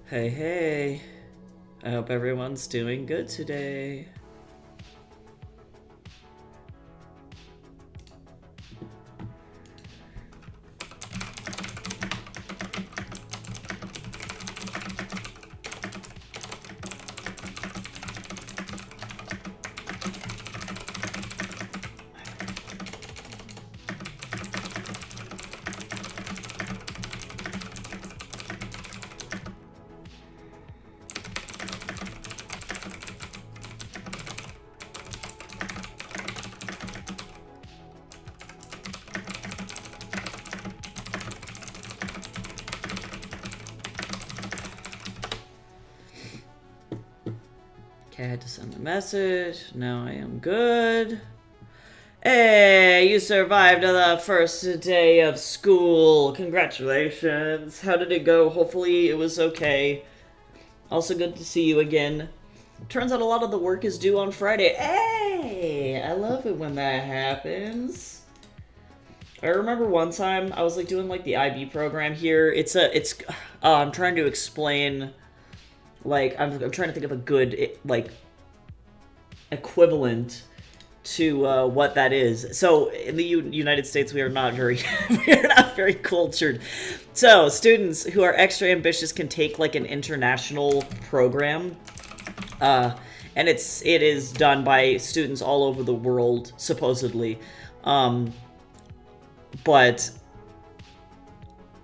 Hey, hey. I hope everyone's doing good today. Okay, I had to send a message. Now I am good. Hey, you survived the first day of school. Congratulations. How did it go? Hopefully it was okay. Also good to see you again. Turns out a lot of the work is due on Friday. Hey, I love it when that happens. I remember one time I was doing the IB program here. I'm trying to explain, I'm trying to think of a good equivalent to what that is. So in the United States, we are not very we are not very cultured. So students who are extra ambitious can take an international program, and it is done by students all over the world supposedly, but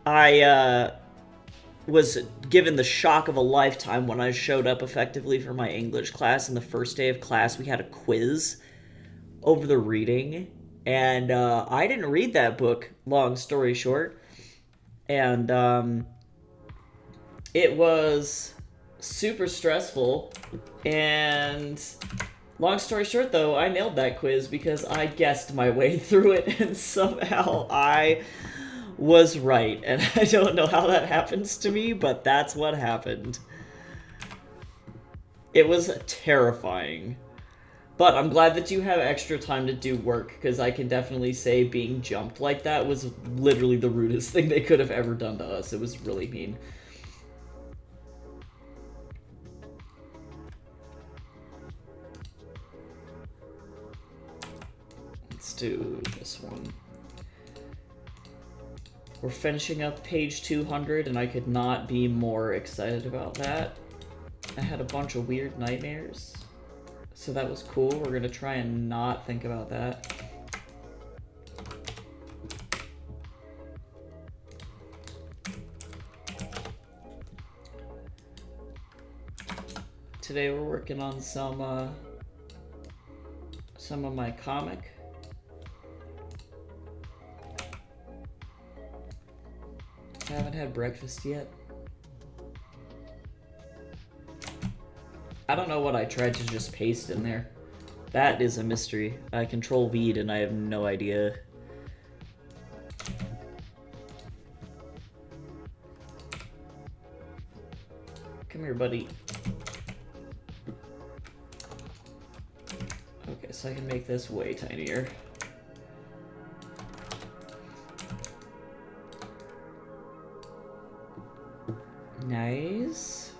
I was given the shock of a lifetime when I showed up effectively for my English class. And the first day of class, we had a quiz over the reading, and I didn't read that book, long story short, and it was super stressful. And long story short, though, I nailed that quiz because I guessed my way through it, and somehow I was right. And I don't know how that happens to me, but that's what happened. It was terrifying. But I'm glad that you have extra time to do work, because I can definitely say being jumped like that was literally the rudest thing they could have ever done to us. It was really mean. Let's do this one. We're finishing up page 200, and I could not be more excited about that. I had a bunch of weird nightmares, so that was cool. We're gonna try and not think about that. Today we're working on some of my comic. I haven't had breakfast yet. I don't know what I tried to just paste in there. That is a mystery. I control V and I have no idea. Come here, buddy. Okay, so I can make this way tinier. Nice.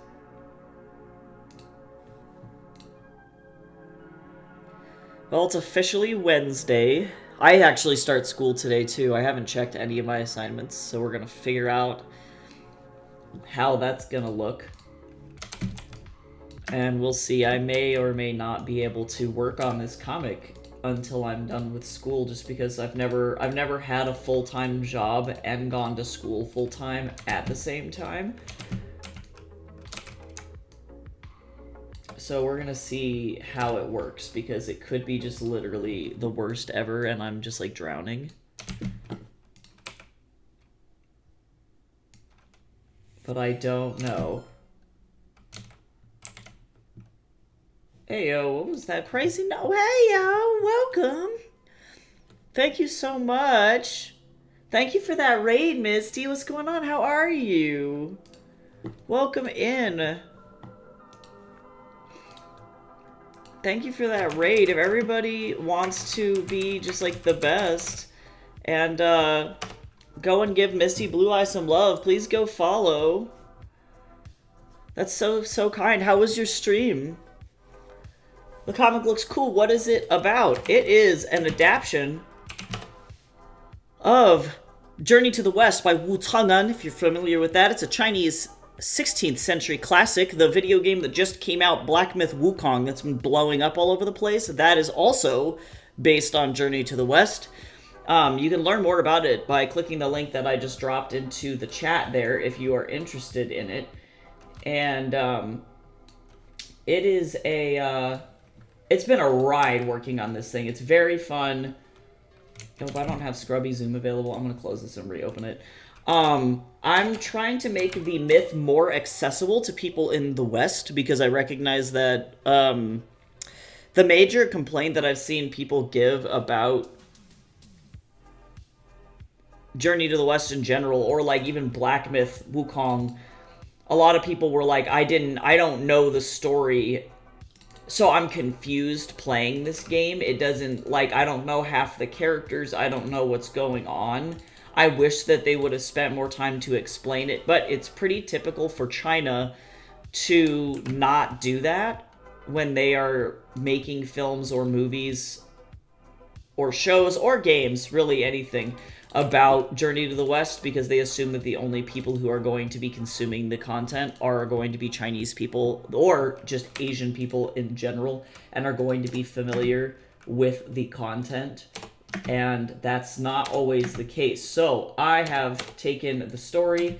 Well, it's officially Wednesday. I actually start school today, too. I haven't checked any of my assignments, so we're gonna figure out how that's gonna look. And we'll see. I may or may not be able to work on this comic until I'm done with school, just because I've never had a full-time job and gone to school full-time at the same time. So we're gonna see how it works, because it could be just literally the worst ever and I'm just drowning. But I don't know. Hey yo, what was that crazy? No, hey yo, welcome. Thank you so much. Thank you for that raid, Misty. What's going on? How are you? Welcome in. Thank you for that raid. If everybody wants to be just the best and go and give Misty Blue Eye some love, please go follow. That's so kind. How was your stream? The comic looks cool. What is it about? It is an adaptation of Journey to the West by Wu Chang'an, if you're familiar with that. It's a Chinese 16th century classic. The video game that just came out, Black Myth Wukong, that's been blowing up all over the place, that is also based on Journey to the West. You can learn more about it by clicking the link that I just dropped into the chat there if you are interested in it. And it is it's been a ride working on this thing. It's very fun. Oh, I don't have Scrubby Zoom available. I'm going to close this and reopen it. I'm trying to make the myth more accessible to people in the West because I recognize that the major complaint that I've seen people give about Journey to the West in general, or like even Black Myth Wukong, a lot of people were like, I don't know the story, so I'm confused playing this game. It doesn't, like, I don't know half the characters, I don't know what's going on. I wish that they would have spent more time to explain it, but it's pretty typical for China to not do that when they are making films or movies or shows or games, really anything, about Journey to the West, because they assume that the only people who are going to be consuming the content are going to be Chinese people or just Asian people in general and are going to be familiar with the content. And that's not always the case. So I have taken the story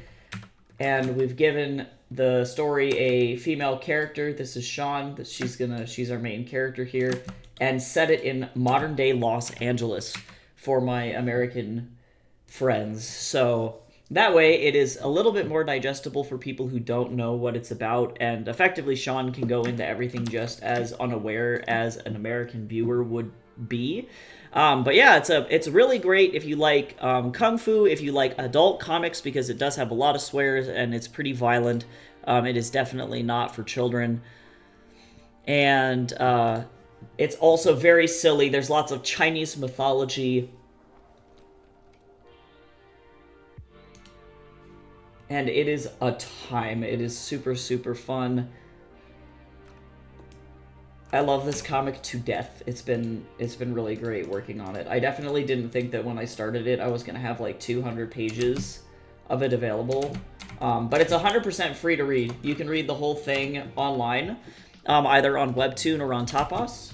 and we've given the story a female character. This is Sean. She's our main character here, and set it in modern day Los Angeles for my American friends. So that way it is a little bit more digestible for people who don't know what it's about, and effectively Sean can go into everything just as unaware as an American viewer would be. But yeah, it's really great if you like kung fu, if you like adult comics, because it does have a lot of swears and it's pretty violent. It is definitely not for children. And it's also very silly. There's lots of Chinese mythology. And it is a time. It is super, super fun. I love this comic to death. It's been really great working on it. I definitely didn't think that when I started it I was gonna have like 200 pages of it available. But it's 100% free to read. You can read the whole thing online, either on Webtoon or on Tapas.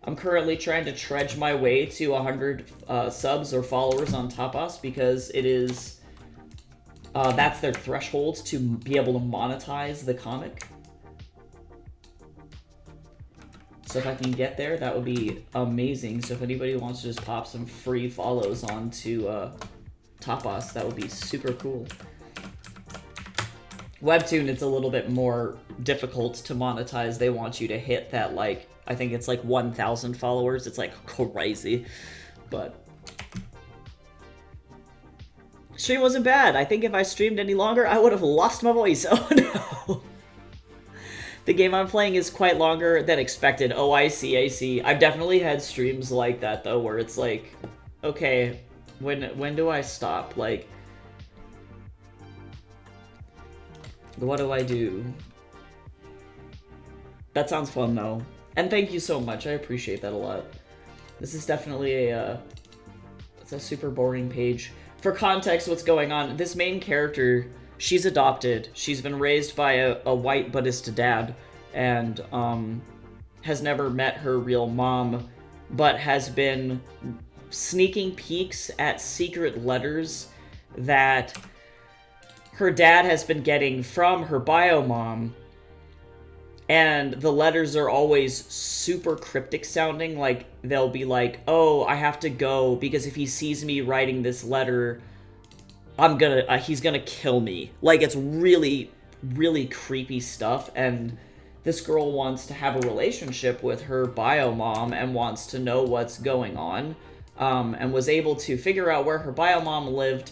I'm currently trying to trudge my way to 100 subs or followers on Tapas because it is that's their threshold to be able to monetize the comic. So if I can get there, that would be amazing. So if anybody wants to just pop some free follows onto Tapas, that would be super cool. Webtoon, it's a little bit more difficult to monetize. They want you to hit that, like, I think it's like 1,000 followers. It's like crazy, but stream wasn't bad. I think if I streamed any longer, I would have lost my voice. Oh no. The game I'm playing is quite longer than expected. Oh, I see. I've definitely had streams like that, though, where it's like, okay, when do I stop? Like, what do I do? That sounds fun, though. And thank you so much. I appreciate that a lot. This is definitely it's a super boring page. For context, what's going on, this main character, she's adopted. She's been raised by a white Buddhist dad and has never met her real mom, but has been sneaking peeks at secret letters that her dad has been getting from her bio mom. And the letters are always super cryptic sounding. Like, they'll be like, oh, I have to go because if he sees me writing this letter, he's gonna kill me. Like, it's really, really creepy stuff. And this girl wants to have a relationship with her bio mom and wants to know what's going on. And was able to figure out where her bio mom lived.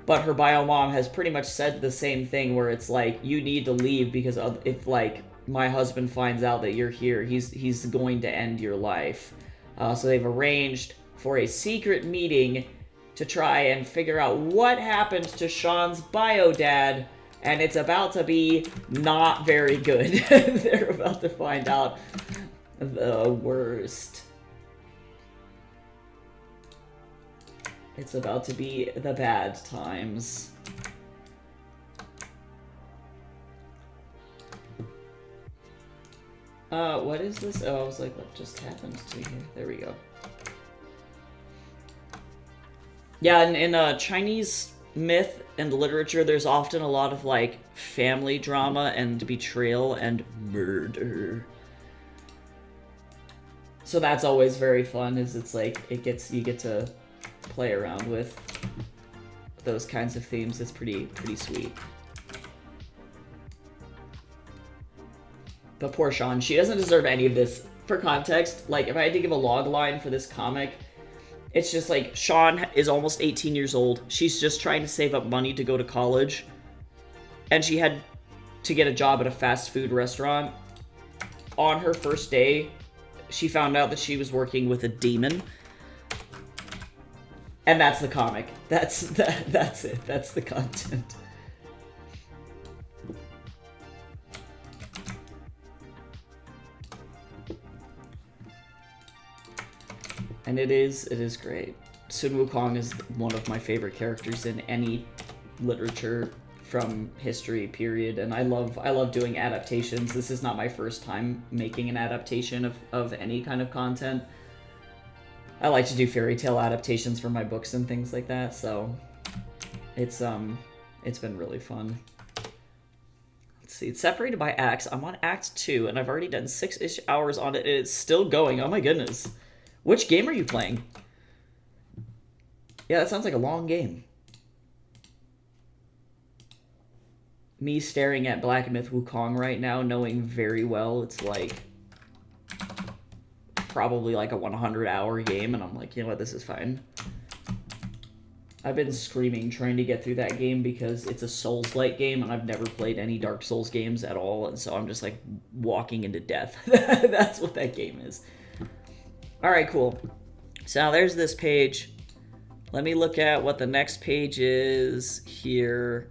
But her bio mom has pretty much said the same thing, where it's like, you need to leave because if, like, my husband finds out that you're here, he's going to end your life. So they've arranged for a secret meeting to try and figure out what happened to Sean's bio dad and it's about to be not very good. They're about to find out the worst. It's about to be the bad times. What is this? Oh, I was like, what just happened to here? There we go. Yeah, in Chinese myth and literature, there's often a lot of, like, family drama and betrayal and murder. So that's always very fun, is it's like, you get to play around with those kinds of themes. It's pretty sweet. But poor Sean, she doesn't deserve any of this. For context, like, if I had to give a log line for this comic, it's just like, Sean is almost 18 years old. She's just trying to save up money to go to college. And she had to get a job at a fast food restaurant. On her first day, she found out that she was working with a demon. And that's the comic. That's it. That's the content. And it is great. Sun Wukong is one of my favorite characters in any literature from history, period. And I love doing adaptations. This is not my first time making an adaptation of any kind of content. I like to do fairy tale adaptations for my books and things like that, so it's been really fun. Let's see, it's separated by acts. I'm on act 2, and I've already done 6-ish hours on it, and it's still going. Oh my goodness. Which game are you playing? Yeah, that sounds like a long game. Me staring at Black Myth Wukong right now, knowing very well it's like probably like a 100-hour game, and I'm like, you know what, this is fine. I've been screaming trying to get through that game because it's a Souls-like game, and I've never played any Dark Souls games at all, and so I'm just like walking into death. That's what that game is. Alright, cool. So now there's this page. Let me look at what the next page is here.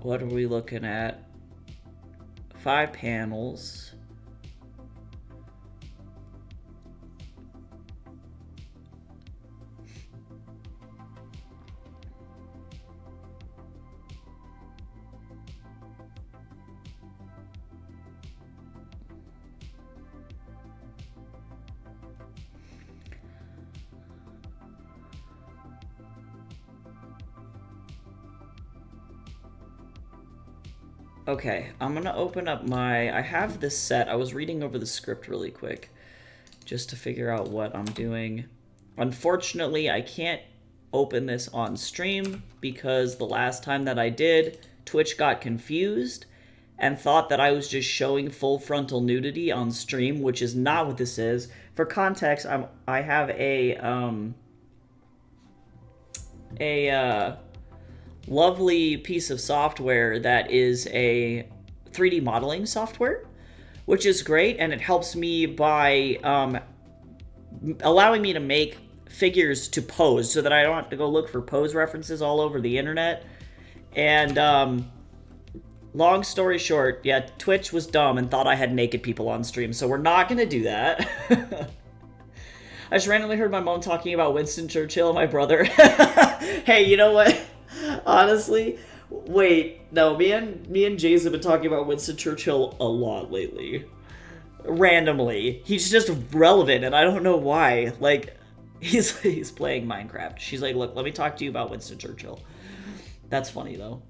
What are we looking at? 5 panels. Okay, I'm gonna open up I have this set. I was reading over the script really quick just to figure out what I'm doing. Unfortunately, I can't open this on stream because the last time that I did, Twitch got confused and thought that I was just showing full frontal nudity on stream, which is not what this is. For context, I have a lovely piece of software that is a 3D modeling software, which is great, and it helps me by allowing me to make figures to pose so that I don't have to go look for pose references all over the internet. And long story short, yeah, Twitch was dumb and thought I had naked people on stream, so we're not gonna do that. I just randomly heard my mom talking about Winston Churchill, my brother. Hey, you know what? Honestly, wait, no, me and Jays have been talking about Winston Churchill a lot lately. Randomly. He's just relevant, and I don't know why. Like, he's playing Minecraft. She's like, look, let me talk to you about Winston Churchill. That's funny, though.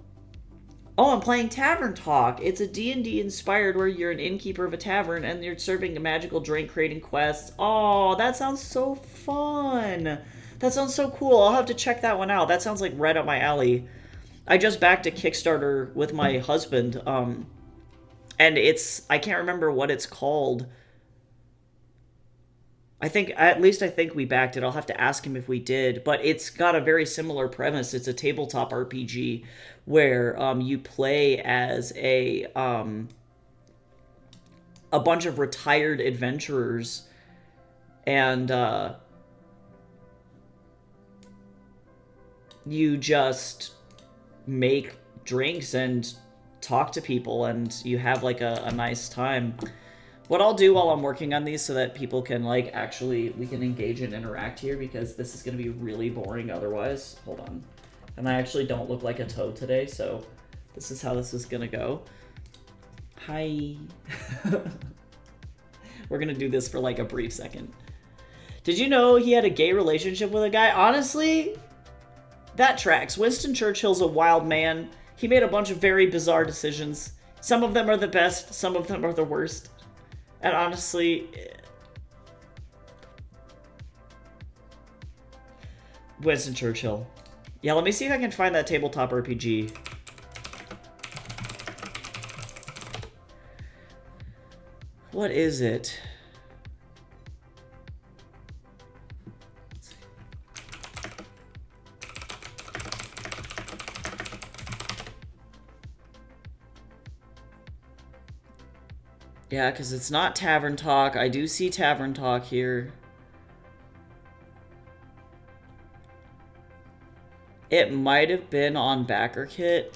Oh, I'm playing Tavern Talk. It's a D&D inspired where you're an innkeeper of a tavern, and you're serving a magical drink, creating quests. Oh, that sounds so fun. That sounds so cool. I'll have to check that one out. That sounds like right up my alley. I just backed a Kickstarter with my husband, and I can't remember what it's called. I think we backed it. I'll have to ask him if we did, but it's got a very similar premise. It's a tabletop RPG where you play as a bunch of retired adventurers, and you just make drinks and talk to people, and you have like a nice time. What I'll do while I'm working on these so that people can like actually, we can engage and interact here, because this is going to be really boring otherwise. Hold on. And I actually don't look like a toad today, so this is how this is going to go. Hi. We're going to do this for like a brief second. Did you know he had a gay relationship with a guy? Honestly, that tracks. Winston Churchill's a wild man. He made a bunch of very bizarre decisions. Some of them are the best, some of them are the worst. And honestly, Winston Churchill. Yeah, let me see if I can find that tabletop RPG. What is it? Yeah, because it's not Tavern Talk. I do see Tavern Talk here. It might have been on BackerKit.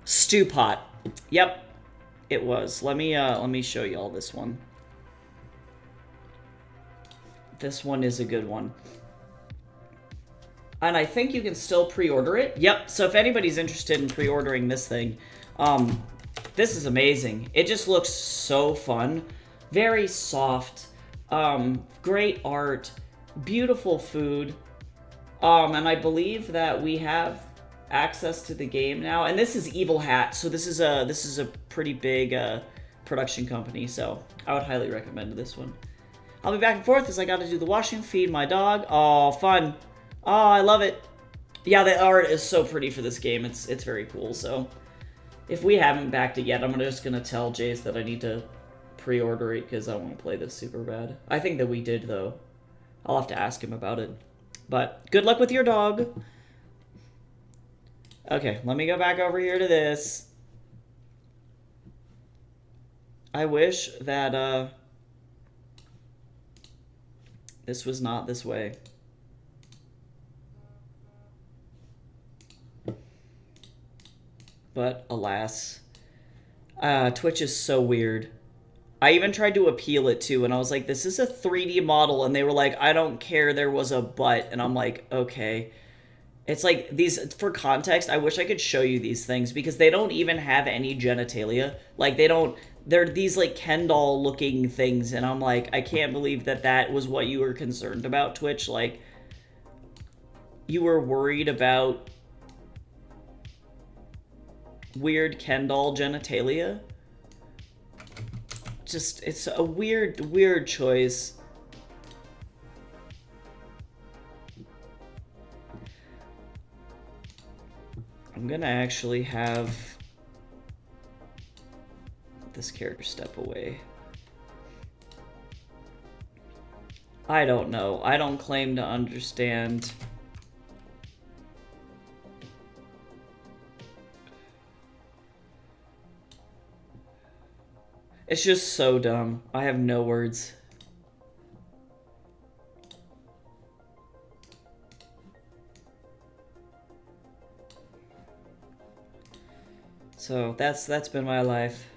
Stew Pot. Yep, it was. Let me show you all this one. This one is a good one. And I think you can still pre-order it. Yep, so if anybody's interested in pre-ordering this thing, this is amazing. It just looks so fun. Very soft. Great art. Beautiful food. And I believe that we have access to the game now. And this is Evil Hat, so this is a pretty big production company, so I would highly recommend this one. I'll be back and forth because I got to do the washing, feed my dog. Oh, fun. Oh, I love it. Yeah, the art is so pretty for this game. It's very cool, so if we haven't backed it yet, I'm just going to tell Jace that I need to pre-order it because I want to play this super bad. I think that we did, though. I'll have to ask him about it. But good luck with your dog. Okay, let me go back over here to this. I wish that this was not this way. But alas, Twitch is so weird. I even tried to appeal it too, and I was like, this is a 3D model, and they were like, I don't care, there was a butt, and I'm like, okay. It's like, these, for context, I wish I could show you these things, because they don't even have any genitalia. Like, they're these, like, Ken doll-looking things, and I'm like, I can't believe that that was what you were concerned about, Twitch. Like, you were worried about weird Ken doll genitalia? Just, it's a weird choice. I'm gonna actually have this character step away. I don't know. I don't claim to understand. It's just so dumb. I have no words. So that's been my life.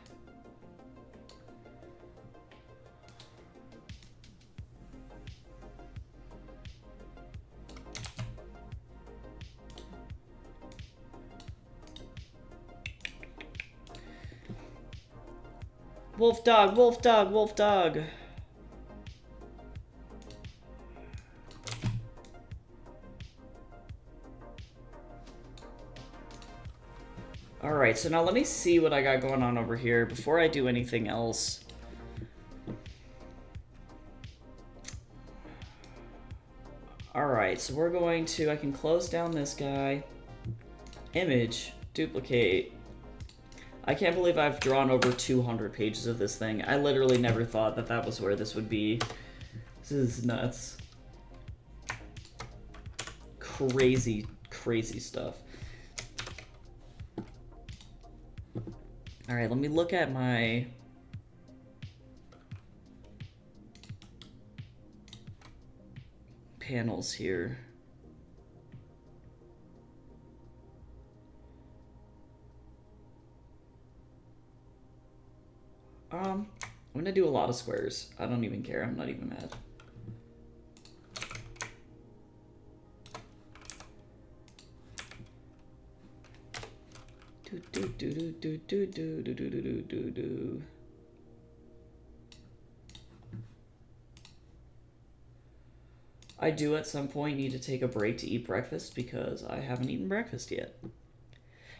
Wolf dog, wolf dog, wolf dog. Alright, so now let me see what I got going on over here before I do anything else. Alright, so we're going to, I can close down this guy. Image, duplicate. I can't believe I've drawn over 200 pages of this thing. I literally never thought that that was where this would be. This is nuts. Crazy, crazy stuff. Alright, let me look at my... panels here. I'm gonna do a lot of squares. I don't even care. I'm not even mad. I do at some point need to take a break to eat breakfast because I haven't eaten breakfast yet.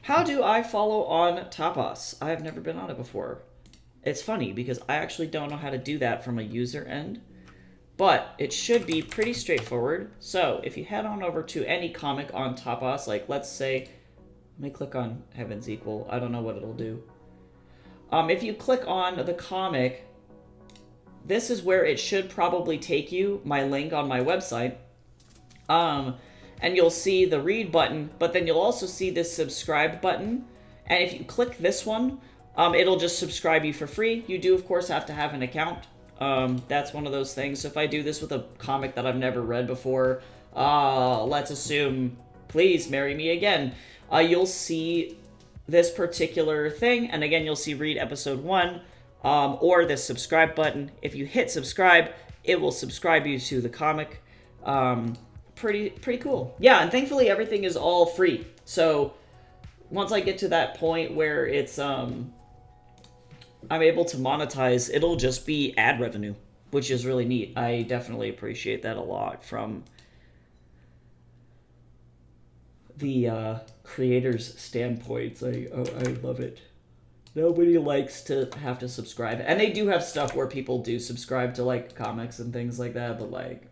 How do I follow on Tapas? I have never been on it before. It's funny because I actually don't know how to do that from a user end, but it should be pretty straightforward. So if you head on over to any comic on Tapas, like let's say, let me click on Heaven's Equal. I don't know what it'll do. If you click on the comic, this is where it should probably take you, my link on my website. And you'll see the read button, but then you'll also see this subscribe button. And if you click this one, it'll just subscribe you for free. You do, of course, have to have an account. That's one of those things. So if I do this with a comic that I've never read before, let's assume, Please Marry Me Again, you'll see this particular thing. And again, you'll see read episode 1, or this subscribe button. If you hit subscribe, it will subscribe you to the comic. Pretty cool. Yeah, and thankfully everything is all free. So once I get to that point where it's I'm able to monetize, it'll just be ad revenue, which is really neat. I definitely appreciate that a lot from the creators' standpoints. I love it. Nobody likes to have to subscribe. And they do have stuff where people do subscribe to like comics and things like that, but like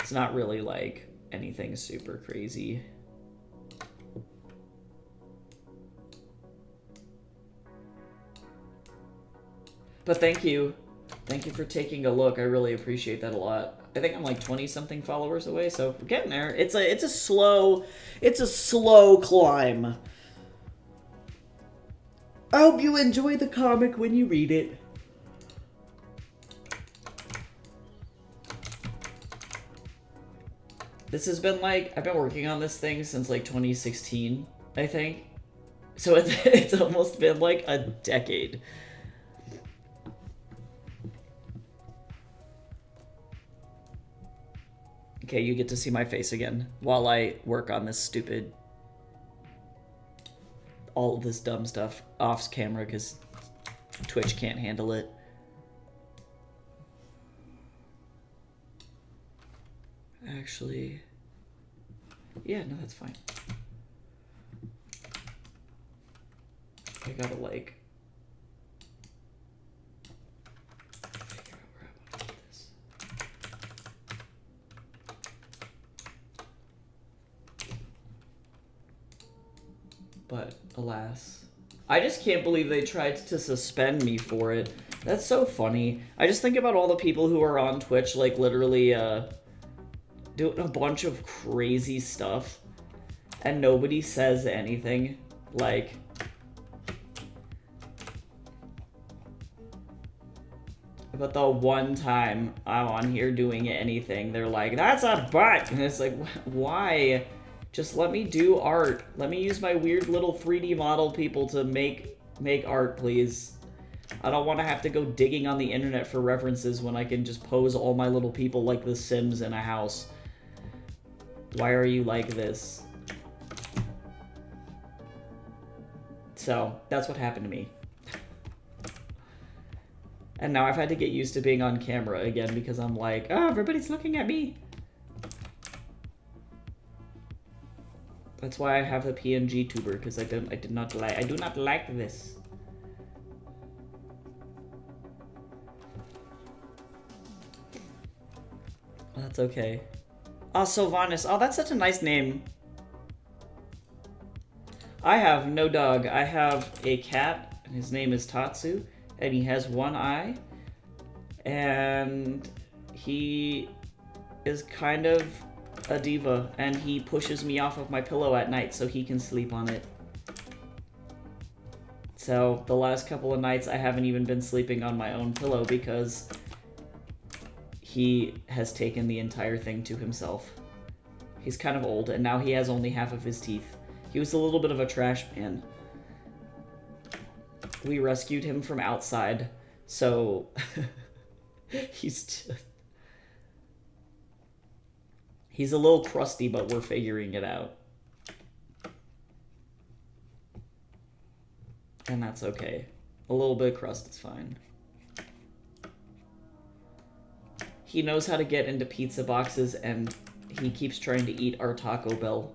it's not really like anything super crazy. But thank you. Thank you for taking a look. I really appreciate that a lot. I think I'm like 20-something followers away, so we're getting there. It's a slow climb. I hope you enjoy the comic when you read it. This has been like, I've been working on this thing since like 2016, I think. So it's almost been like a decade. Okay, you get to see my face again while I work on this stupid, all of this dumb stuff off camera because Twitch can't handle it. Actually, yeah, no, that's fine. I gotta like figure out where I want to put this. But alas, I just can't believe they tried to suspend me for it. That's so funny. I just think about all the people who are on Twitch, like literally doing a bunch of crazy stuff and nobody says anything. Like, but the one time I'm on here doing anything, they're like, that's a butt! And it's like, why? Just let me do art. Let me use my weird little 3D model people to make art, please. I don't want to have to go digging on the internet for references when I can just pose all my little people like The Sims in a house. Why are you like this? So, that's what happened to me. And now I've had to get used to being on camera again because I'm like, oh, everybody's looking at me. That's why I have a PNG tuber, because I do not like this. That's okay. Oh, Sylvanas. Oh, that's such a nice name. I have no dog. I have a cat, and his name is Tatsu, and he has one eye, and he is kind of a diva, and he pushes me off of my pillow at night so he can sleep on it. So the last couple of nights I haven't even been sleeping on my own pillow because he has taken the entire thing to himself. He's kind of old, and now he has only half of his teeth. He was a little bit of a trash man. We rescued him from outside, so he's a little crusty, but we're figuring it out. And that's okay. A little bit of crust is fine. He knows how to get into pizza boxes, and he keeps trying to eat our Taco Bell.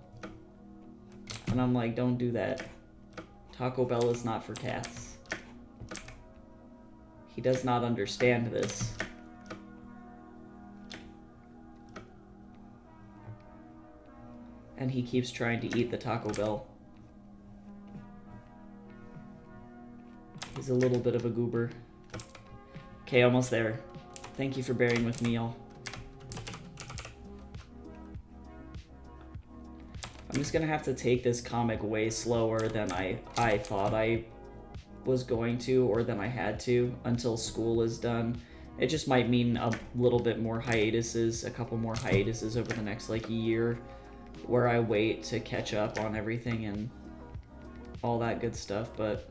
And I'm like, don't do that. Taco Bell is not for cats. He does not understand this. And he keeps trying to eat the Taco Bell. He's a little bit of a goober. Okay, almost there. Thank you for bearing with me, y'all. I'm just gonna have to take this comic way slower than I thought I was going to, or than I had to, until school is done. It just might mean a little bit more hiatuses, a couple more hiatuses over the next, like, year, where I wait to catch up on everything and all that good stuff, but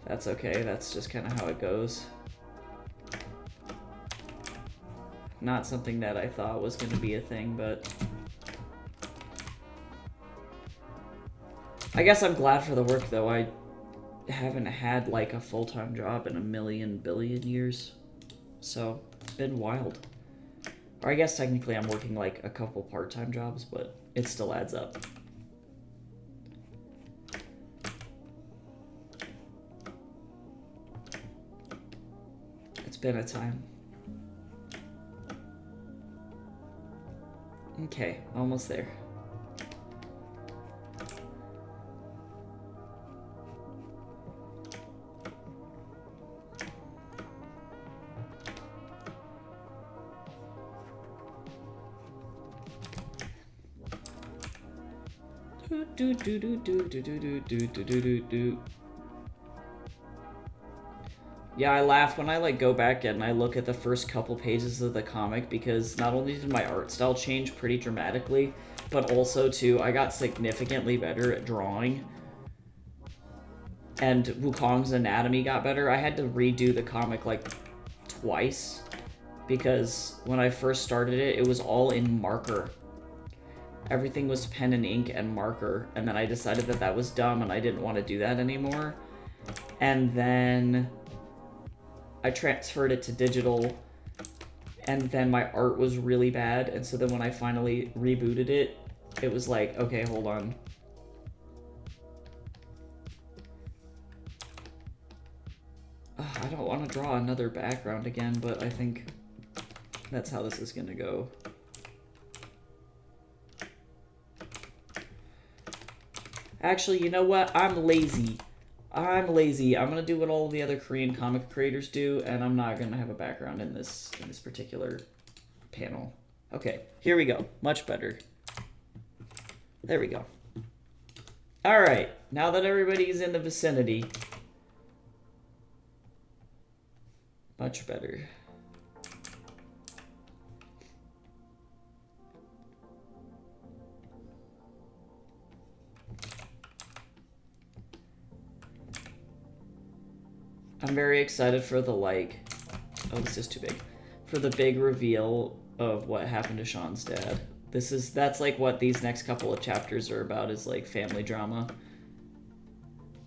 that's okay. That's just kind of how it goes. Not something that I thought was going to be a thing, but I guess I'm glad for the work, though. I haven't had, like, a full-time job in a billion years, so it's been wild. Or I guess technically I'm working, like, a couple part-time jobs, but it still adds up. It's been a time. Okay, almost there. Yeah, I laugh when I like go back and I look at the first couple pages of the comic, because not only did my art style change pretty dramatically, but also too, I got significantly better at drawing. And Wukong's anatomy got better. I had to redo the comic like twice, because when I first started it, it was all in marker. Everything was pen and ink and marker, and then I decided that that was dumb and I didn't want to do that anymore. And then I transferred it to digital, and then my art was really bad, and so then when I finally rebooted it, it was like, okay, hold on. I don't want to draw another background again, but I think that's how this is gonna go. Actually, you know what? I'm lazy. I'm lazy. I'm gonna do what all the other Korean comic creators do, and I'm not gonna have a background in this particular panel. Okay, here we go. Much better. There we go. All right, now that everybody's in the vicinity, much better. I'm very excited for the, like, oh, this is too big, for the big reveal of what happened to Sean's dad. That's like what these next couple of chapters are about, is like family drama.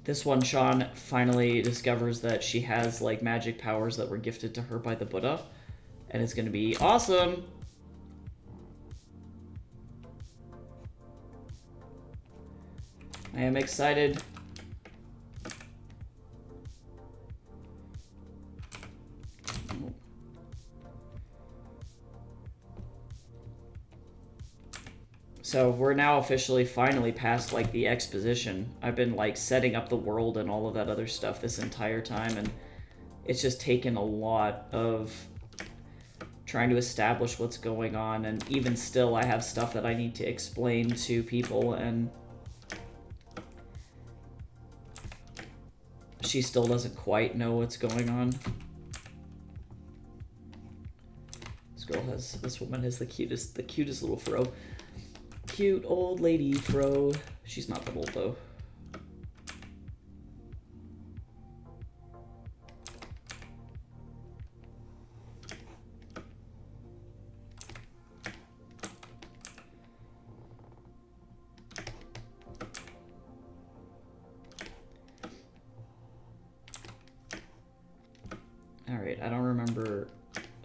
This one, Sean finally discovers that she has like magic powers that were gifted to her by the Buddha, and it's gonna be awesome. I am excited. So we're now officially finally past like the exposition. I've been like setting up the world and all of that other stuff this entire time, and it's just taken a lot of trying to establish what's going on, and even still I have stuff that I need to explain to people, and she still doesn't quite know what's going on. This woman has the cutest little fro. Cute old lady fro. She's not that old though.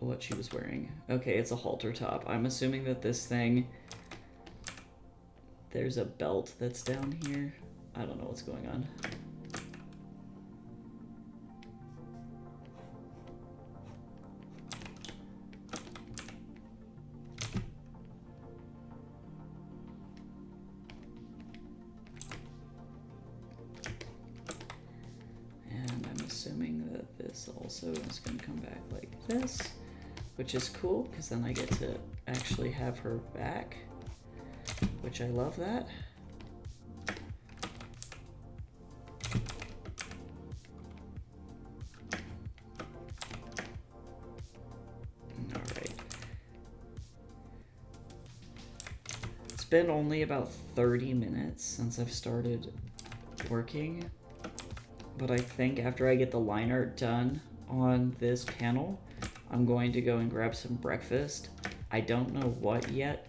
what she was wearing. Okay, it's a halter top. I'm assuming that this thing... There's a belt that's down here. I don't know what's going on. This also is going to come back like this, which is cool because then I get to actually have her back, which I love that. All right. It's been only about 30 minutes since I've started working. But I think after I get the line art done on this panel, I'm going to go and grab some breakfast. I don't know what yet,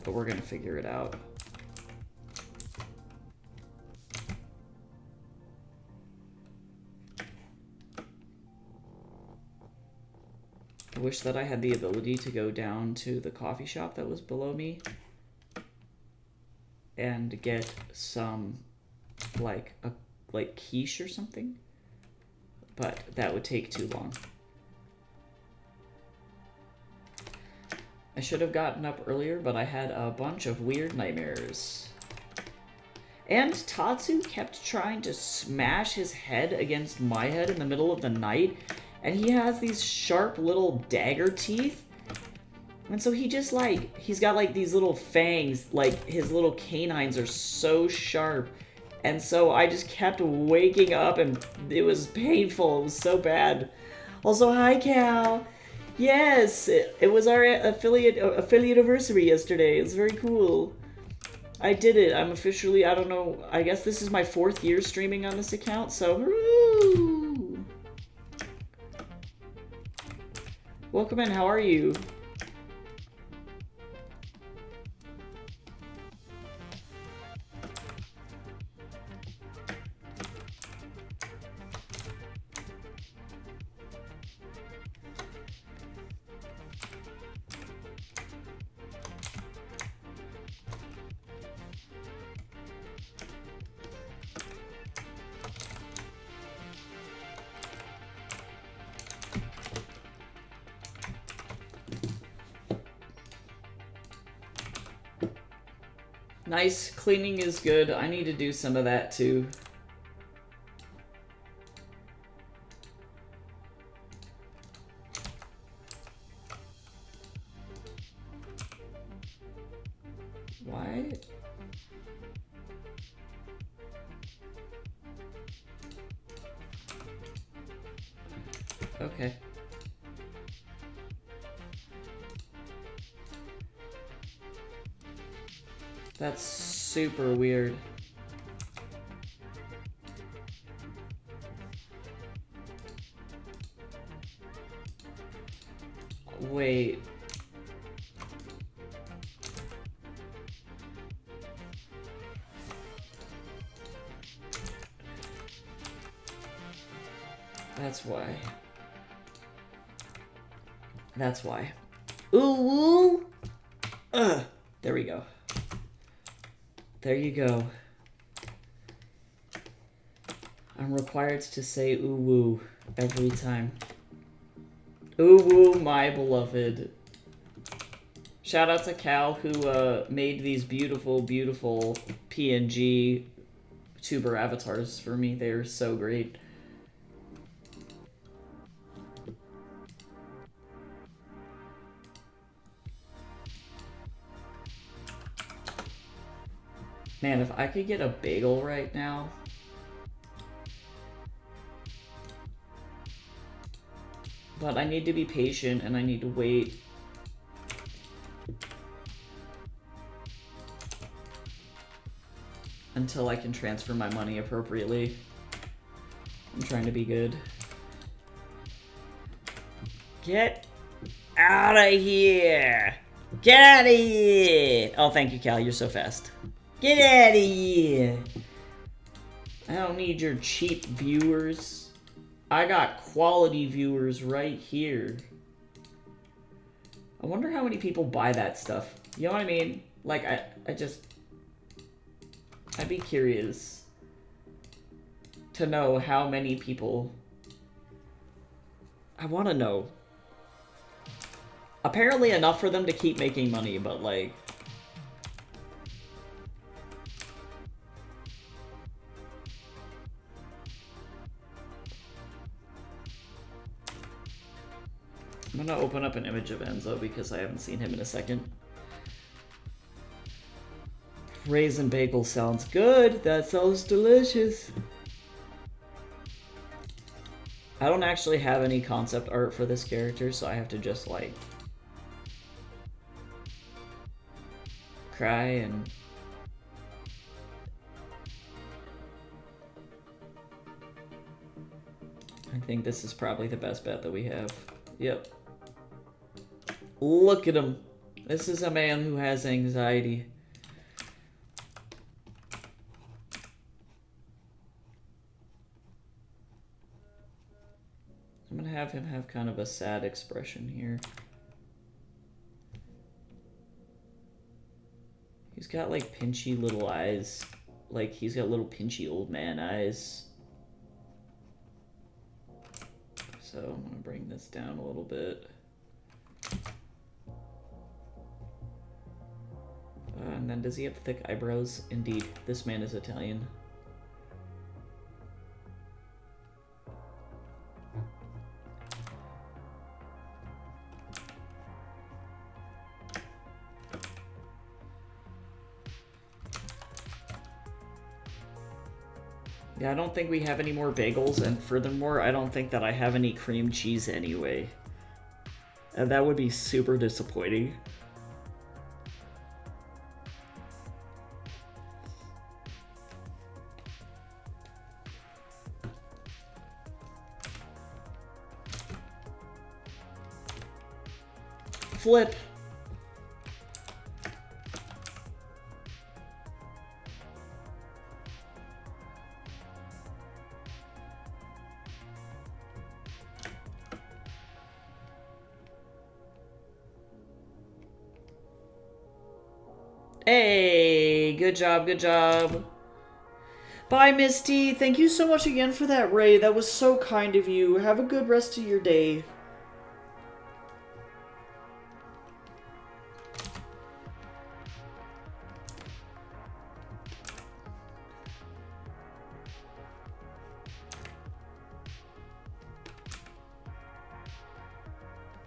but we're gonna figure it out. I wish that I had the ability to go down to the coffee shop that was below me and get some, like quiche or something, but that would take too long. I should have gotten up earlier, but I had a bunch of weird nightmares. And Tatsu kept trying to smash his head against my head in the middle of the night, and he has these sharp little dagger teeth. And so he just he's got like these little fangs, like his little canines are so sharp. And so I just kept waking up and it was painful. It was so bad. Also, hi, Cal. Yes, it was our affiliate anniversary yesterday. It's very cool. I did it. I'm officially, I don't know, I guess this is my 4th year streaming on this account, so woo! Welcome in, how are you? Nice, cleaning is good. I need to do some of that too. Why? Okay. That's super weird. Wait. That's why. That's why. Ooh! Ugh! There we go. There you go. I'm required to say ooh woo every time. Ooh woo, my beloved. Shout out to Cal who made these beautiful, beautiful PNG tuber avatars for me. They're so great. Man, if I could get a bagel right now. But I need to be patient and I need to wait. Until I can transfer my money appropriately. I'm trying to be good. Get out of here! Get out of here! Oh, thank you, Cal. You're so fast. Get out of here! I don't need your cheap viewers. I got quality viewers right here. I wonder how many people buy that stuff. You know what I mean? Like, I'd be curious to know how many people... I want to know. Apparently enough for them to keep making money, but like... I'm gonna open up an image of Enzo because I haven't seen him in a second. Raisin bagel sounds good. That sounds delicious. I don't actually have any concept art for this character, so I have to just like cry and I think this is probably the best bet that we have. Yep. Look at him. This is a man who has anxiety. I'm gonna have him have kind of a sad expression here. He's got like pinchy little eyes. Like he's got little pinchy old man eyes. So I'm gonna bring this down a little bit. And then does he have thick eyebrows? Indeed, this man is Italian. Yeah, I don't think we have any more bagels, and furthermore, I don't think that I have any cream cheese anyway. And that would be super disappointing. Flip. Hey, good job, good job. Bye, Misty. Thank you so much again for that raid. That was so kind of you. Have a good rest of your day.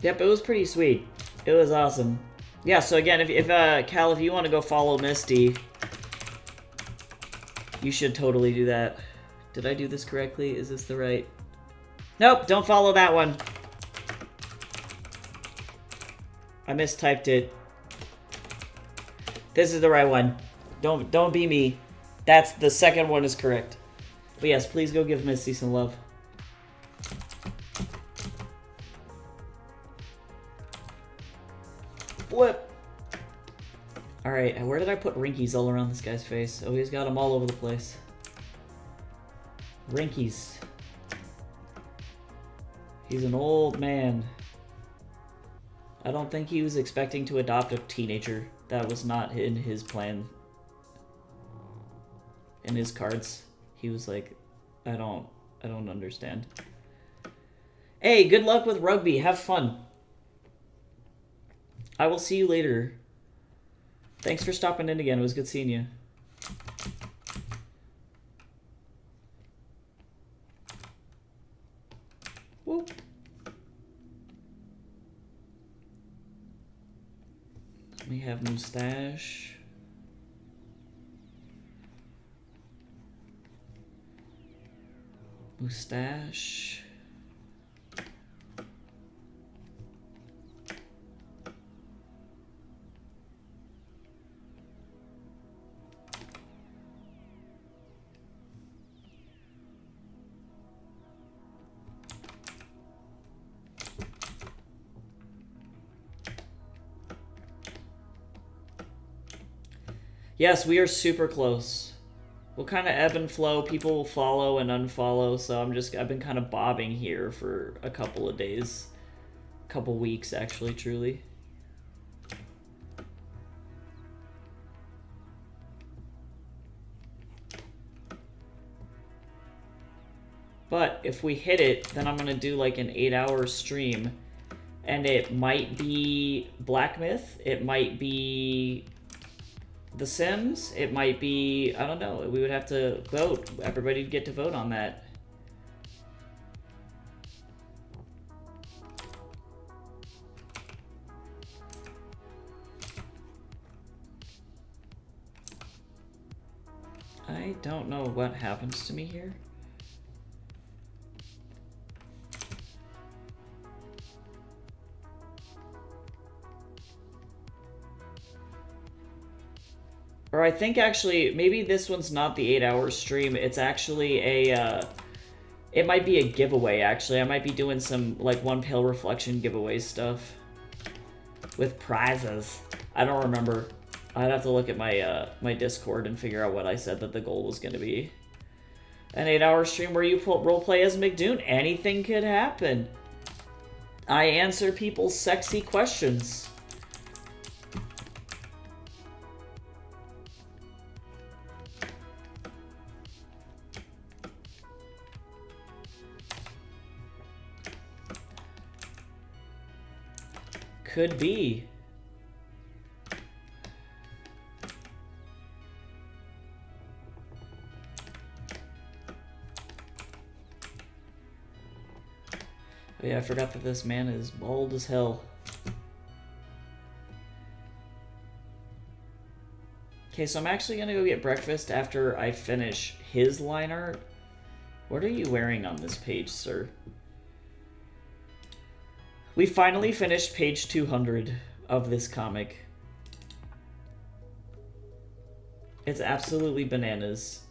Yep, it was pretty sweet. It was awesome. Yeah, so again, if Cal, if you want to go follow Misty, you should totally do that. Did I do this correctly? Is this the right? Nope, don't follow that one. I mistyped it. This is the right one. Don't be me. That's the second one is correct. But yes, please go give Misty some love. Flip. Alright, where did I put Rinkies all around this guy's face? Oh, he's got them all over the place. Rinkies. He's an old man. I don't think he was expecting to adopt a teenager. That was not in his plan. In his cards. He was like, I don't understand. Hey, good luck with rugby. Have fun. I will see you later. Thanks for stopping in again. It was good seeing you. Whoop. We have Mustache. Mustache. Yes, we are super close. We'll kind of ebb and flow. People will follow and unfollow, so I've been kind of bobbing here for a couple of days. A couple weeks, actually, truly. But if we hit it, then I'm going to do like an 8-hour stream. And it might be Black Myth. It might be The Sims. It might be, I don't know. We would have to vote. Everybody would get to vote on that. I don't know what happens to me here. Or I think actually, maybe this one's not the 8-hour stream. It's actually a, it might be a giveaway, actually. I might be doing some, like, One Pale Reflection giveaway stuff. With prizes. I don't remember. I'd have to look at my, my Discord and figure out what I said that the goal was going to be. An 8-hour stream where you roleplay as McDoon. Anything could happen. I answer people's sexy questions. Could be. Oh yeah, I forgot that this man is bald as hell. Okay, so I'm actually gonna go get breakfast after I finish his line art. What are you wearing on this page, sir? We finally finished page 200 of this comic. It's absolutely bananas.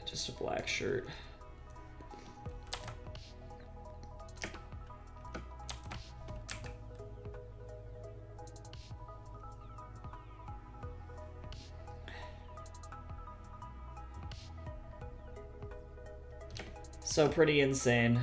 Just a black shirt. So pretty insane.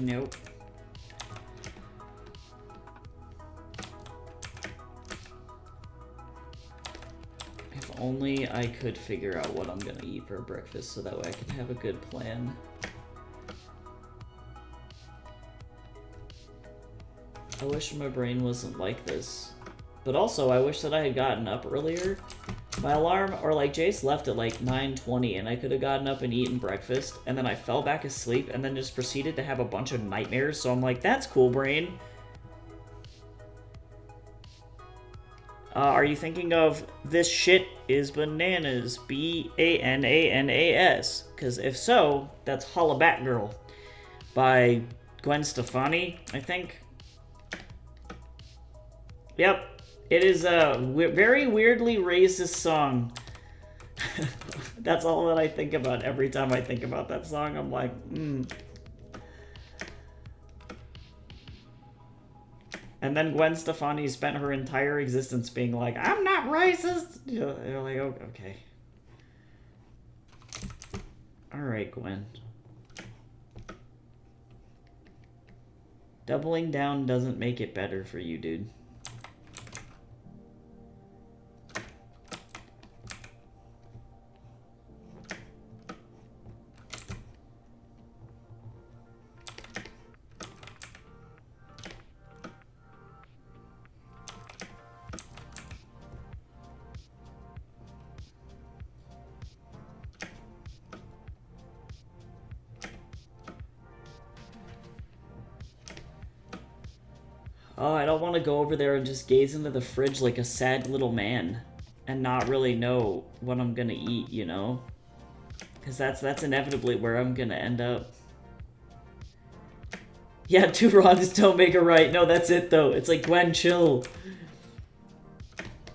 Nope. If only I could figure out what I'm gonna eat for breakfast so that way I can have a good plan. I wish my brain wasn't like this. But also, I wish that I had gotten up earlier. My alarm, or like Jace left at like 9:20 and I could have gotten up and eaten breakfast and then I fell back asleep and then just proceeded to have a bunch of nightmares, so I'm like, that's cool, brain. Are you thinking of This Shit is Bananas, B-A-N-A-N-A-S? Because if so, that's Holla Back Girl by Gwen Stefani, I think. Yep. It is a very weirdly racist song. That's all that I think about every time I think about that song. I'm like, And then Gwen Stefani spent her entire existence being like, I'm not racist. You're like, oh, okay. Alright, Gwen. Doubling down doesn't make it better for you, dude. Oh, I don't want to go over there and just gaze into the fridge like a sad little man and not really know what I'm gonna eat, you know? Because that's inevitably where I'm gonna end up. Yeah, 2 wrongs don't make a right. No, that's it, though. It's like, Gwen, chill.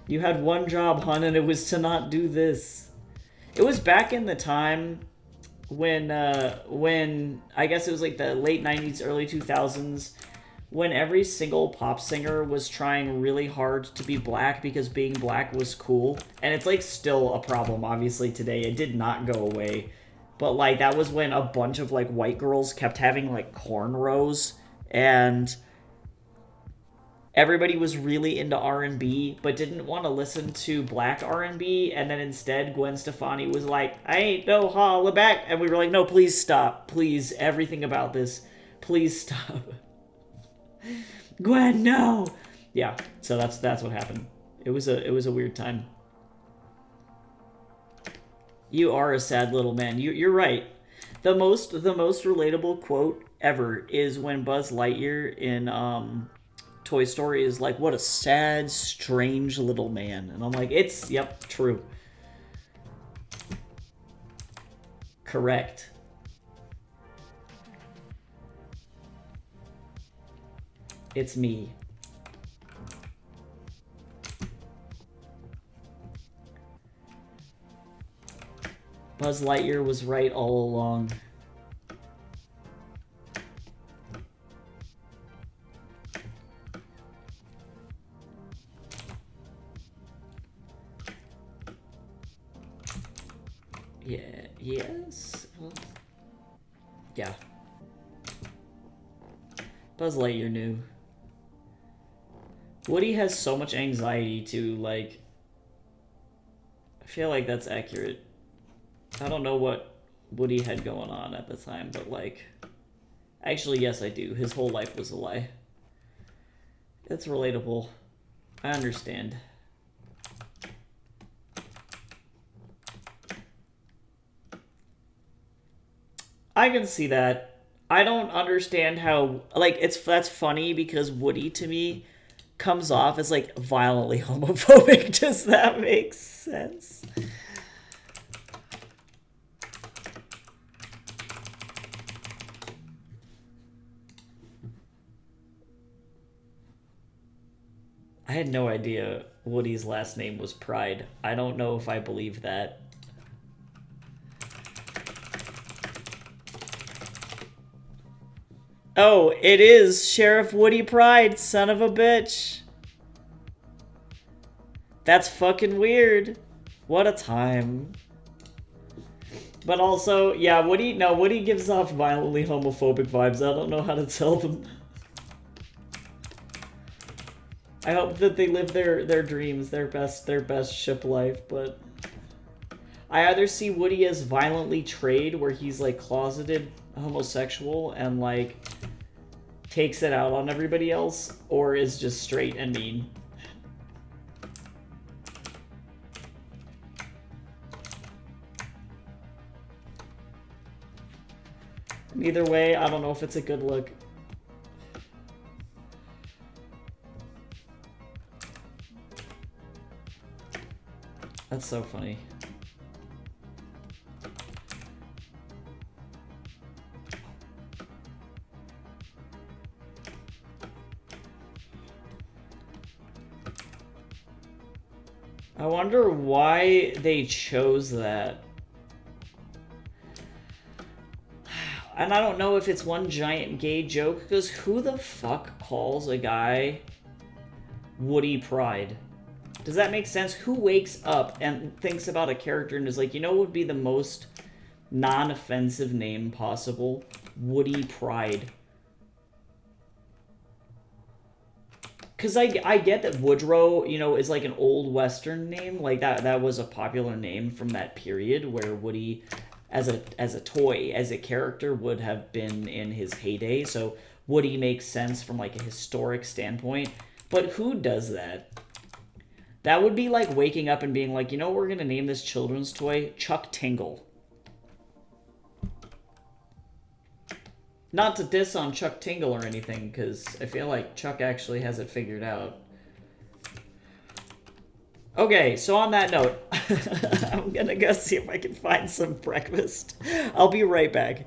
You had one job, hon, and it was to not do this. It was back in the time when I guess it was like the late 90s, early 2000s, when every single pop singer was trying really hard to be black because being black was cool. And it's like still a problem, obviously, today. It did not go away. But like that was when a bunch of like white girls kept having like cornrows, and everybody was really into R&B but didn't want to listen to black R&B, and then instead Gwen Stefani was like, I ain't no holla back, and we were like, no, please stop, please, everything about this, please stop. Gwen, no. Yeah, so that's what happened. It was a weird time. You are a sad little man. You're right. The most relatable quote ever is when Buzz Lightyear in Toy Story is like, what a sad, strange little man. And I'm like, yep, true. Correct. It's me. Buzz Lightyear was right all along. Yeah, yes. Yeah. Buzz Lightyear knew. Woody has so much anxiety to, like... I feel like that's accurate. I don't know what Woody had going on at the time, but, like... Actually, yes, I do. His whole life was a lie. It's relatable. I understand. I can see that. I don't understand how... Like, that's funny because Woody, to me, comes off as, like, violently homophobic. Does that make sense? I had no idea Woody's last name was Pride. I don't know if I believe that. Oh, it is Sheriff Woody Pride, son of a bitch. That's fucking weird. What a time. But also, yeah, Woody gives off violently homophobic vibes. I don't know how to tell them. I hope that they live their dreams, their best ship life, but I either see Woody as violently trade, where he's like closeted homosexual and like takes it out on everybody else, or is just straight and mean. Either way, I don't know if it's a good look. That's so funny. I wonder why they chose that. And I don't know if it's one giant gay joke, because who the fuck calls a guy Woody Pride? Does that make sense? Who wakes up and thinks about a character and is like, you know what would be the most non-offensive name possible? Woody Pride. Because I get that Woodrow, you know, is like an old Western name. Like, that was a popular name from that period where Woody, as a toy, as a character, would have been in his heyday. So Woody makes sense from, like, a historic standpoint. But who does that? That would be like waking up and being like, you know what we're going to name this children's toy? Chuck Tingle. Not to diss on Chuck Tingle or anything, because I feel like Chuck actually has it figured out. Okay, so on that note, I'm gonna go see if I can find some breakfast. I'll be right back.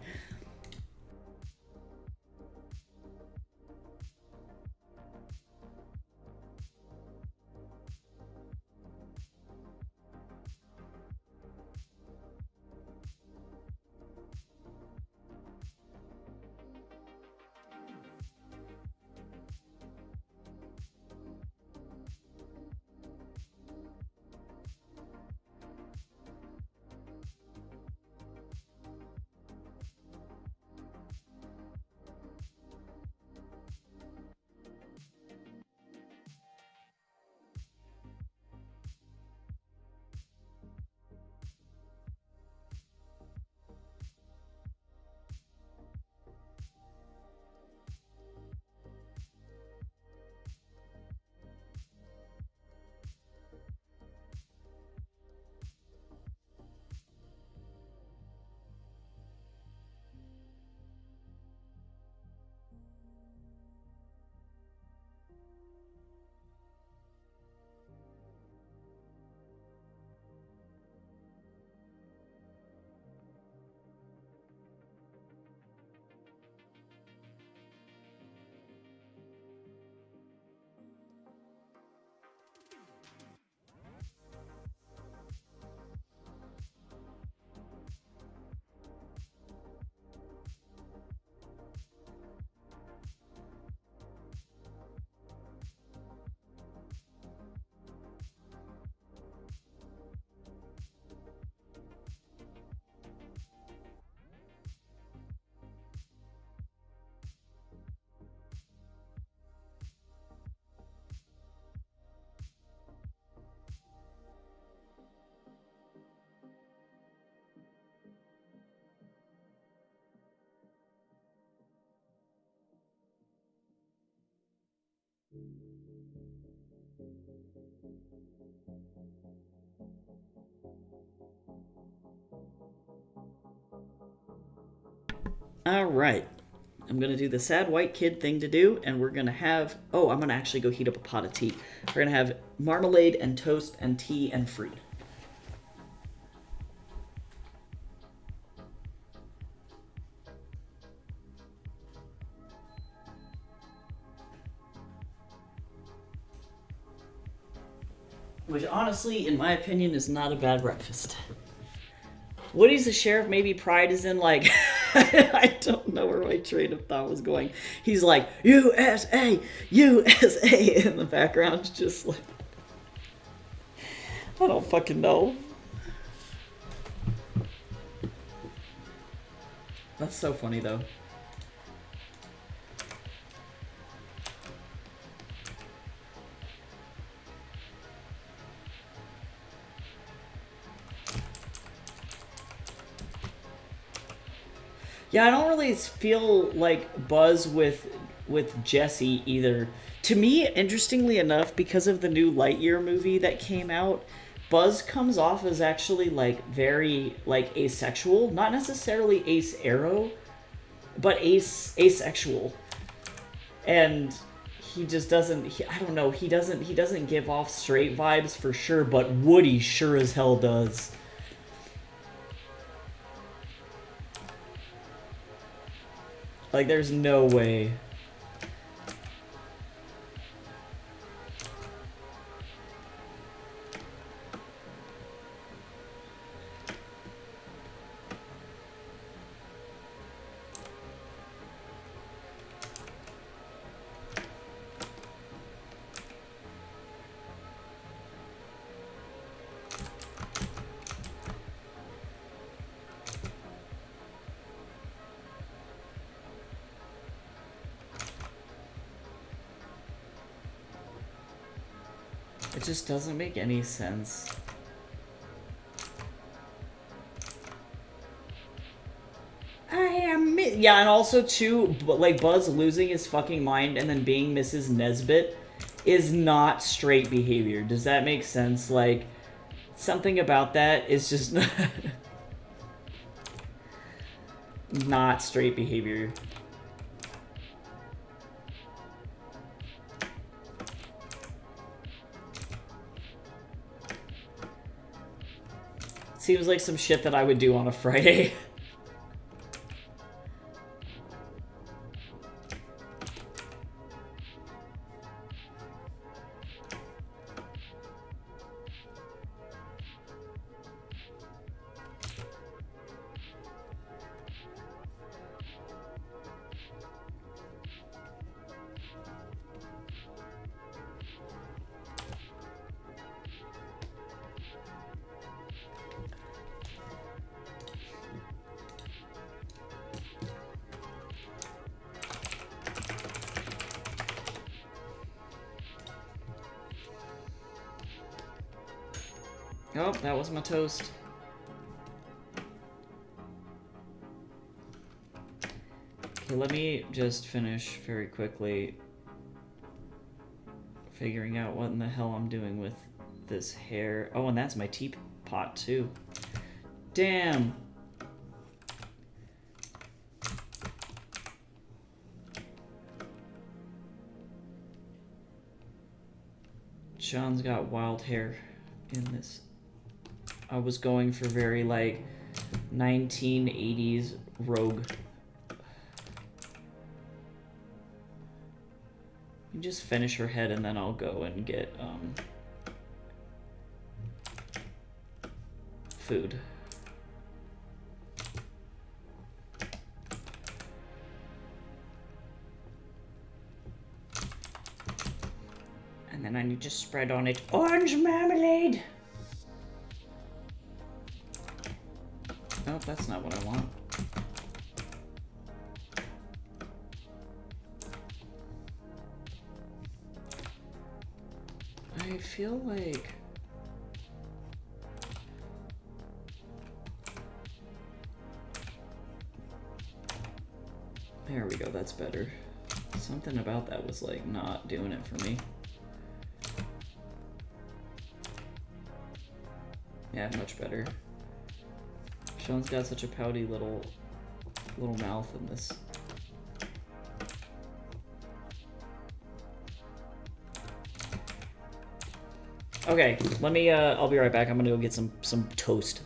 Alright. I'm gonna do the sad white kid thing to do, and we're gonna have... Oh, I'm gonna actually go heat up a pot of tea. We're gonna have marmalade and toast and tea and fruit. Which, honestly, in my opinion, is not a bad breakfast. Woody's the sheriff, maybe pride is in, like... I don't know where my train of thought was going. He's like, USA! USA! In the background, just like... I don't fucking know. That's so funny, though. Yeah, I don't really feel like Buzz with Jesse either. To me, interestingly enough, because of the new Lightyear movie that came out, Buzz comes off as actually like very like asexual, not necessarily ace arrow, but asexual. And he just doesn't I don't know, he doesn't give off straight vibes for sure, but Woody sure as hell does. Like, there's no way. It just doesn't make any sense. Yeah, and also too, like Buzz losing his fucking mind and then being Mrs. Nesbit is not straight behavior. Does that make sense? Like, something about that is just not straight behavior. Seems like some shit that I would do on a Friday. Oh, that was my toast. Okay, let me just finish very quickly figuring out what in the hell I'm doing with this hair. Oh, and that's my teapot too. Damn. Sean's got wild hair in this. I was going for very, like, 1980s rogue. You just finish her head and then I'll go and get, food. And then I need to spread on it orange marmalade! Nope, that's not what I want. I feel like... There we go, that's better. Something about that was like not doing it for me. Yeah, much better. Sean's got such a pouty little mouth in this. Okay, let me I'll be right back. I'm gonna go get some toast.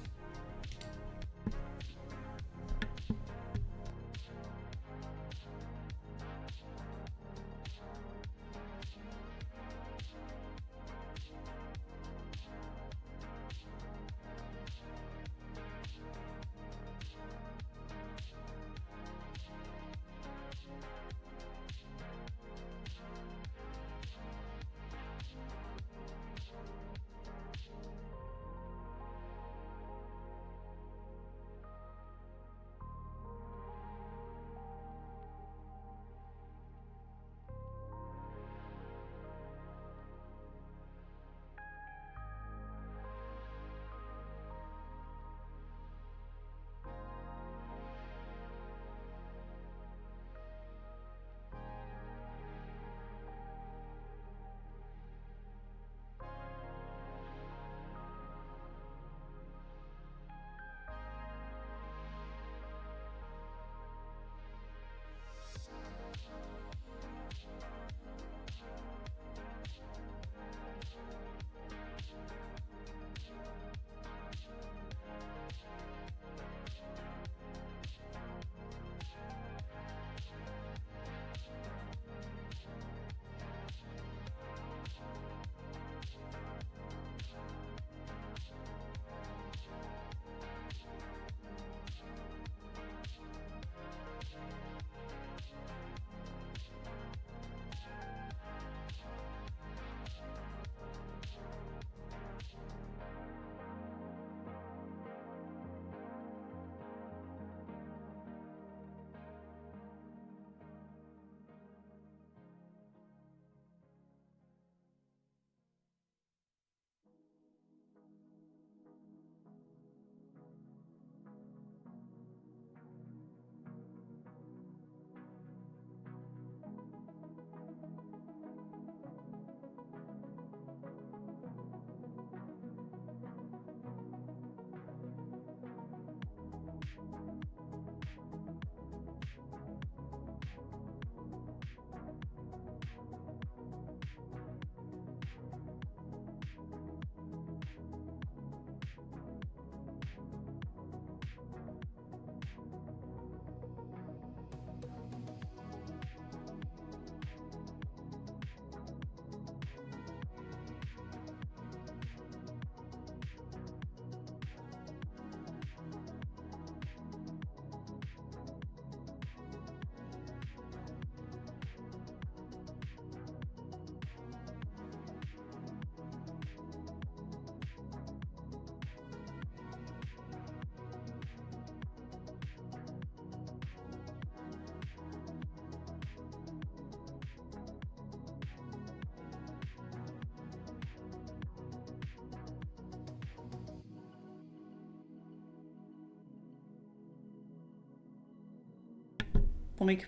Oink.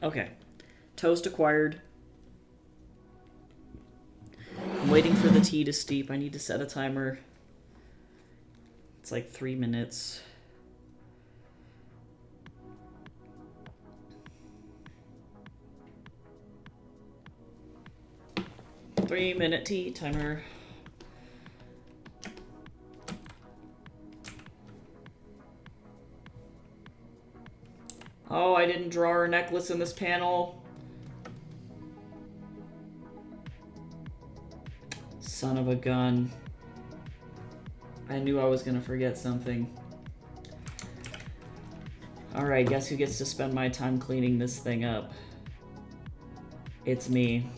Okay. Toast acquired. I'm waiting for the tea to steep. I need to set a timer. It's like 3 minutes. Three-minute tea timer. Oh, I didn't draw her necklace in this panel. Son of a gun. I knew I was gonna forget something. Alright, guess who gets to spend my time cleaning this thing up? It's me.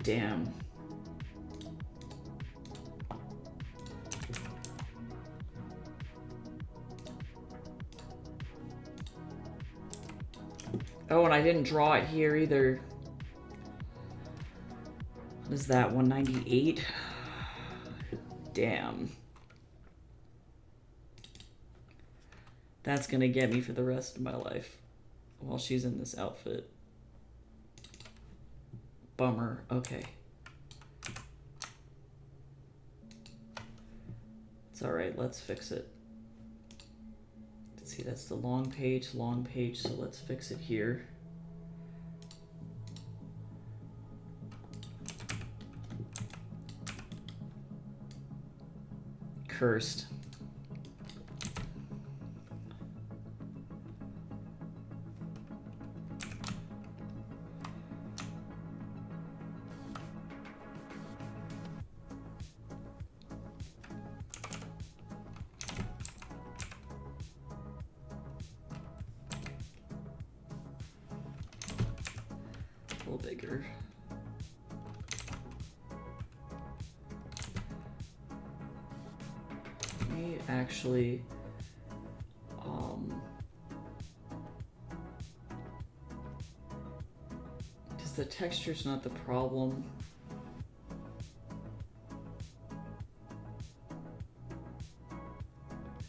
Damn. Oh, and I didn't draw it here either. What is that, 198? Damn. That's gonna get me for the rest of my life while she's in this outfit. Bummer. Okay. It's alright, let's fix it. Let's see, that's the long page, so let's fix it here. Cursed. A little bigger. May actually because the texture's not the problem.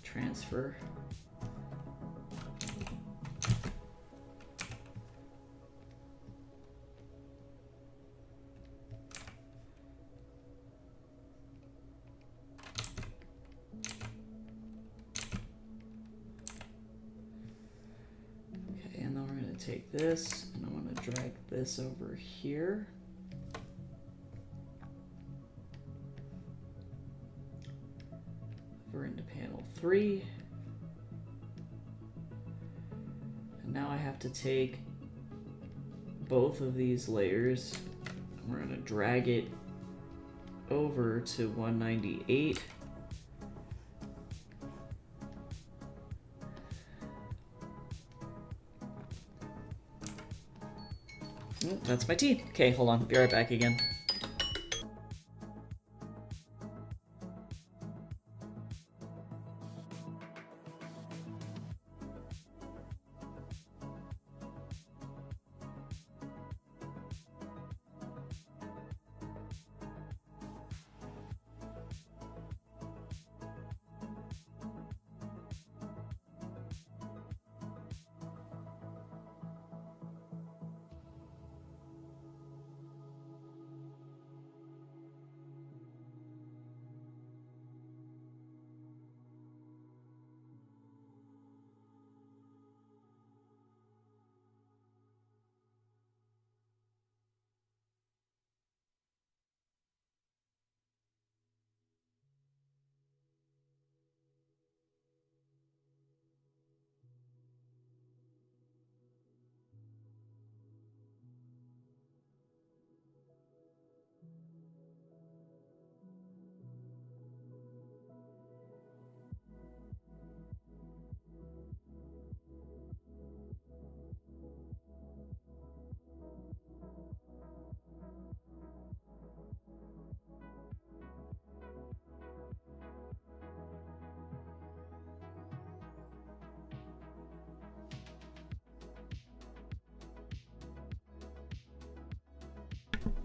Transfer. Take this, and I want to drag this over here. Over into panel 3. And now I have to take both of these layers. We're going to drag it over to 198. That's my tea. Okay, hold on. Be right back again.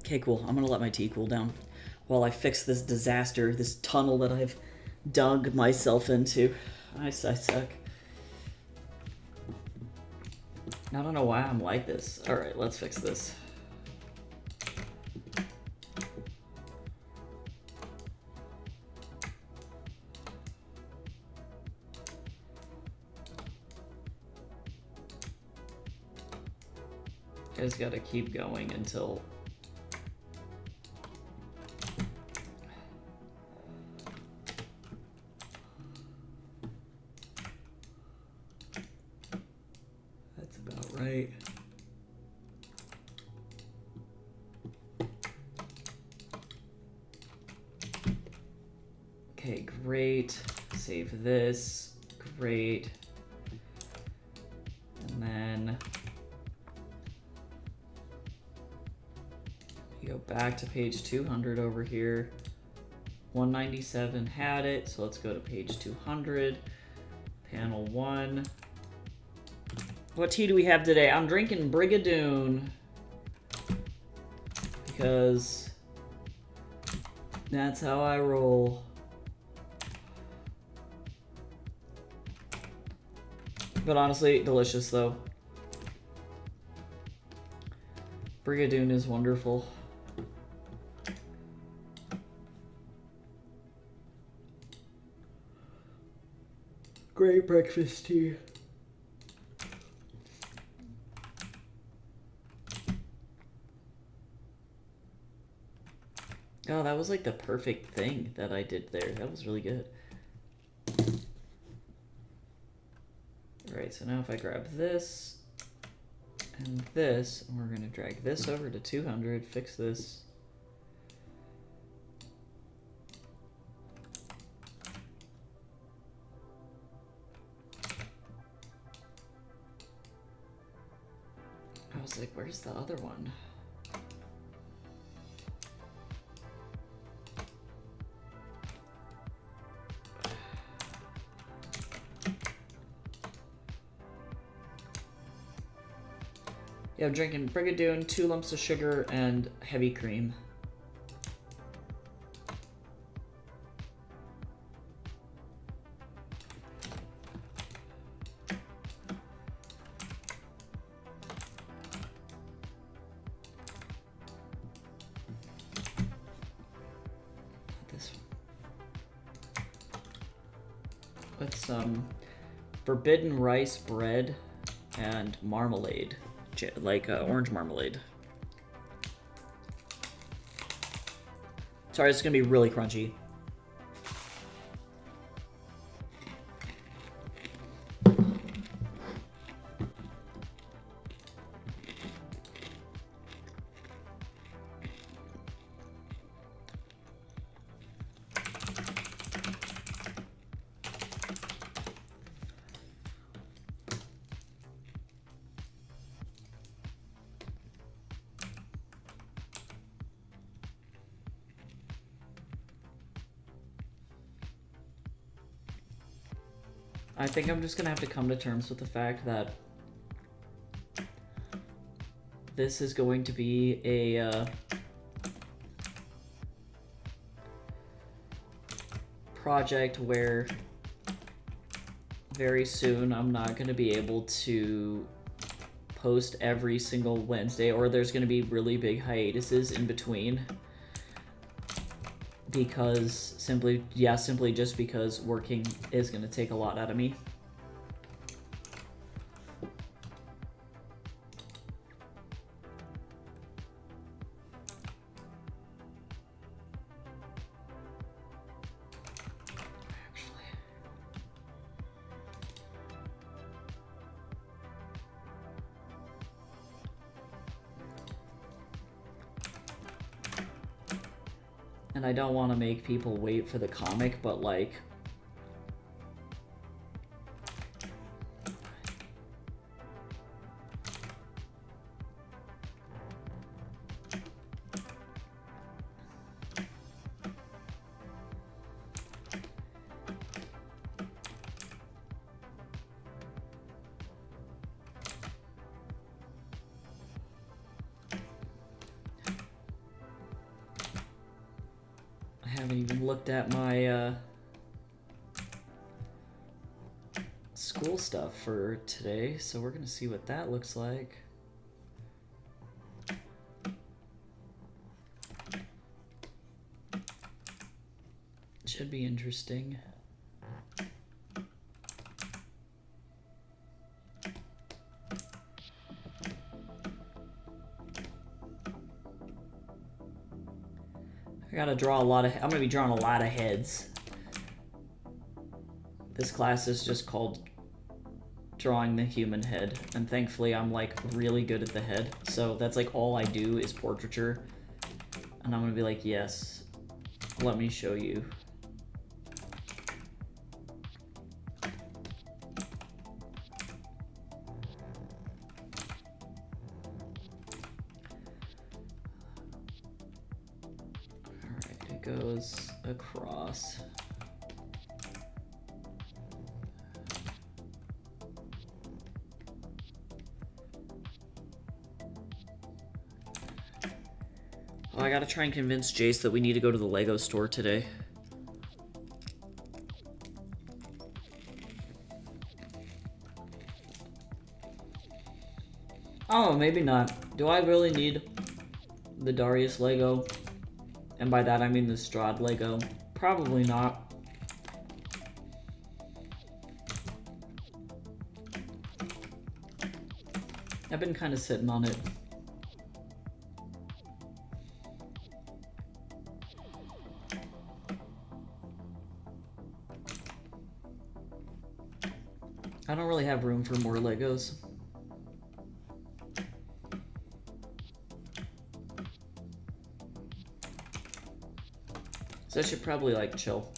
Okay, cool. I'm gonna let my tea cool down while I fix this disaster, this tunnel that I've dug myself into. I suck. I don't know why I'm like this. Alright, let's fix this. You guys gotta keep going until... That's about right. Okay, great. Save this. Great. And then you go back to page 200 over here. 197 had it, so let's go to page 200. Panel 1. What tea do we have today? I'm drinking Brigadoon. Because that's how I roll. But honestly, delicious though. Brigadoon is wonderful. Great breakfast tea. Oh, that was like the perfect thing that I did there. That was really good. Alright, so now if I grab this and this, and we're going to drag this over to 200, fix this. I was like, where's the other one? Yeah, I'm drinking Brigadoon, 2 lumps of sugar, and heavy cream. This one. With some forbidden rice bread and marmalade. Like orange marmalade. Sorry, it's gonna be really crunchy. I think I'm just gonna have to come to terms with the fact that this is going to be a project where very soon I'm not gonna be able to post every single Wednesday, or there's gonna be really big hiatuses in between. Because simply just because working is going to take a lot out of me. And I don't want to make people wait for the comic, but like... I haven't even looked at my school stuff for today, so we're gonna see what that looks like. Should be interesting. I gotta draw a lot of, I'm gonna be drawing a lot of heads. This class is just called drawing the human head, and thankfully I'm like really good at the head, so that's like all I do is portraiture. And I'm gonna be like, yes, let me show you. Alright, it goes across. Oh, I gotta try and convince Jace that we need to go to the Lego store today. Oh, maybe not. Do I really need the Darius Lego? And by that I mean the Strahd Lego. Probably not. I've been kind of sitting on it. I don't really have room for more Legos. So I should probably like chill.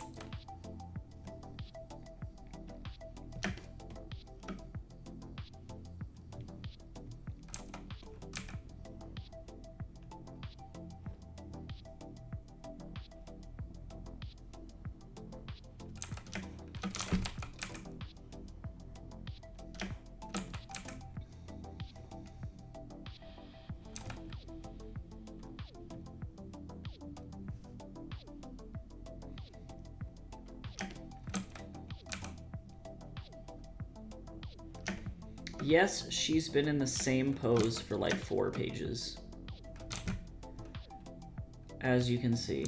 Yes, she's been in the same pose for like 4 pages. As you can see.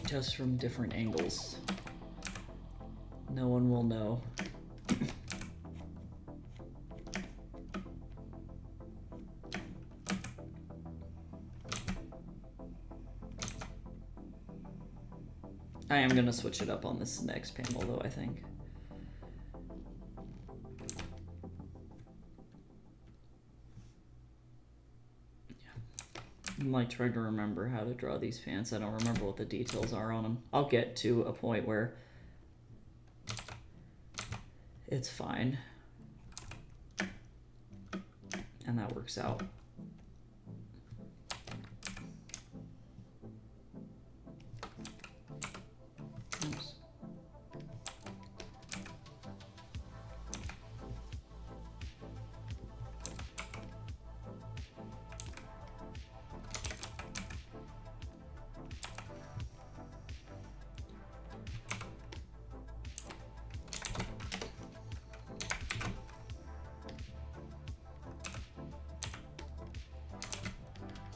Just from different angles. No one will know. I am gonna switch it up on this next panel though, I think. I'm like trying to remember how to draw these pants. I don't remember what the details are on them. I'll get to a point where it's fine. And that works out. Oops.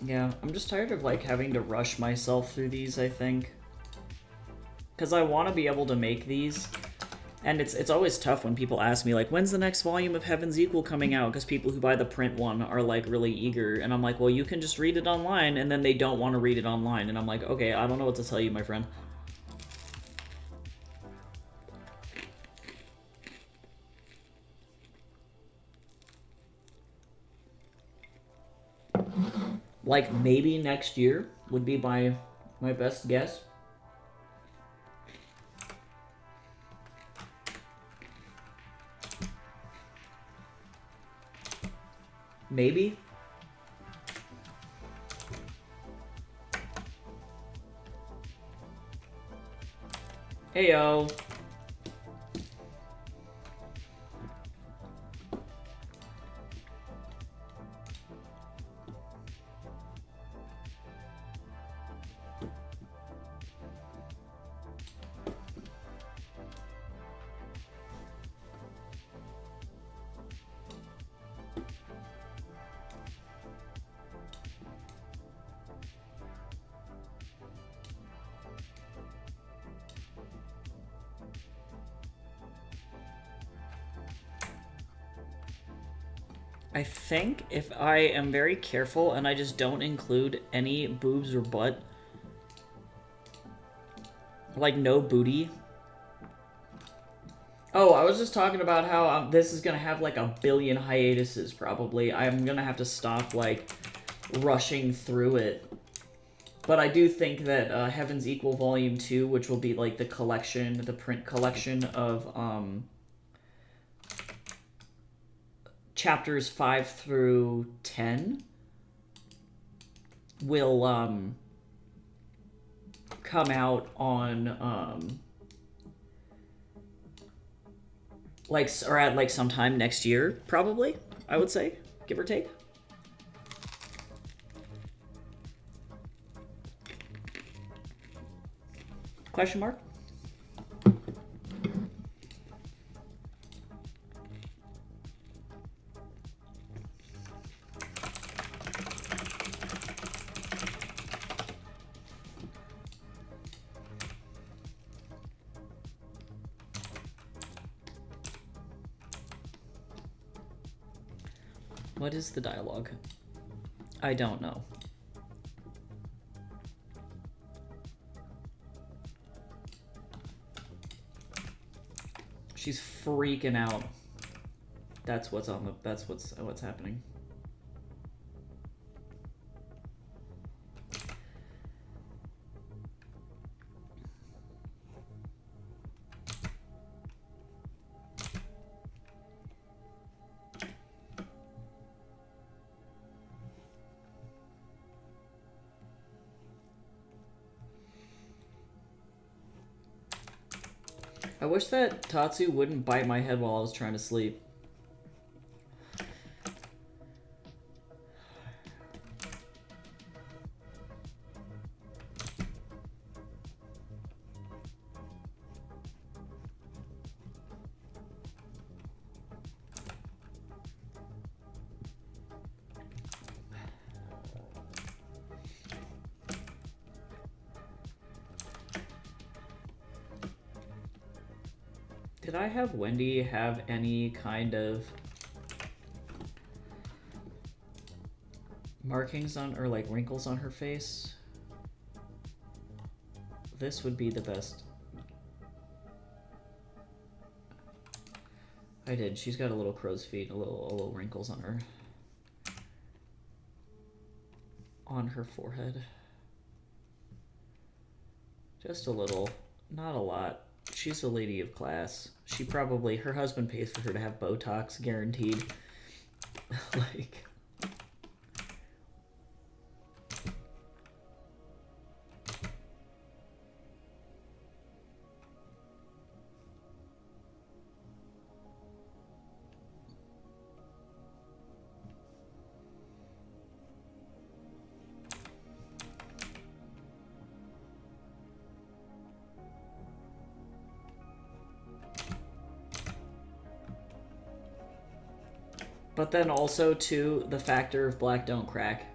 Yeah, I'm just tired of like having to rush myself through these, I think. Because I want to be able to make these, and it's always tough when people ask me, like, when's the next volume of Heaven's Equal coming out? Because people who buy the print one are, like, really eager, and I'm like, well, you can just read it online, and then they don't want to read it online, and I'm like, okay, I don't know what to tell you, my friend. Like, maybe next year would be my best guess. Maybe. Heyo. I think if I am very careful and I just don't include any boobs or butt, like no booty. Oh, I was just talking about how this is gonna have like a billion hiatuses probably. I'm gonna have to stop like rushing through it. But I do think that Heaven's Equal Volume 2, which will be like the collection, the print collection of chapters 5 through 10, will come out on like, or at like sometime next year, probably, I would say, give or take. Question mark? What is the dialogue? I don't know. She's freaking out. That's what's on the. That's what's happening. I wish that Tatsu wouldn't bite my head while I was trying to sleep. Did I have Wendy have any kind of markings on, or like wrinkles on her face? This would be the best. I did. She's got a little crow's feet, a little wrinkles on her forehead. Just a little, not a lot. She's a lady of class. She probably, her husband pays for her to have Botox, guaranteed. Like, but then also, too, the factor of black don't crack.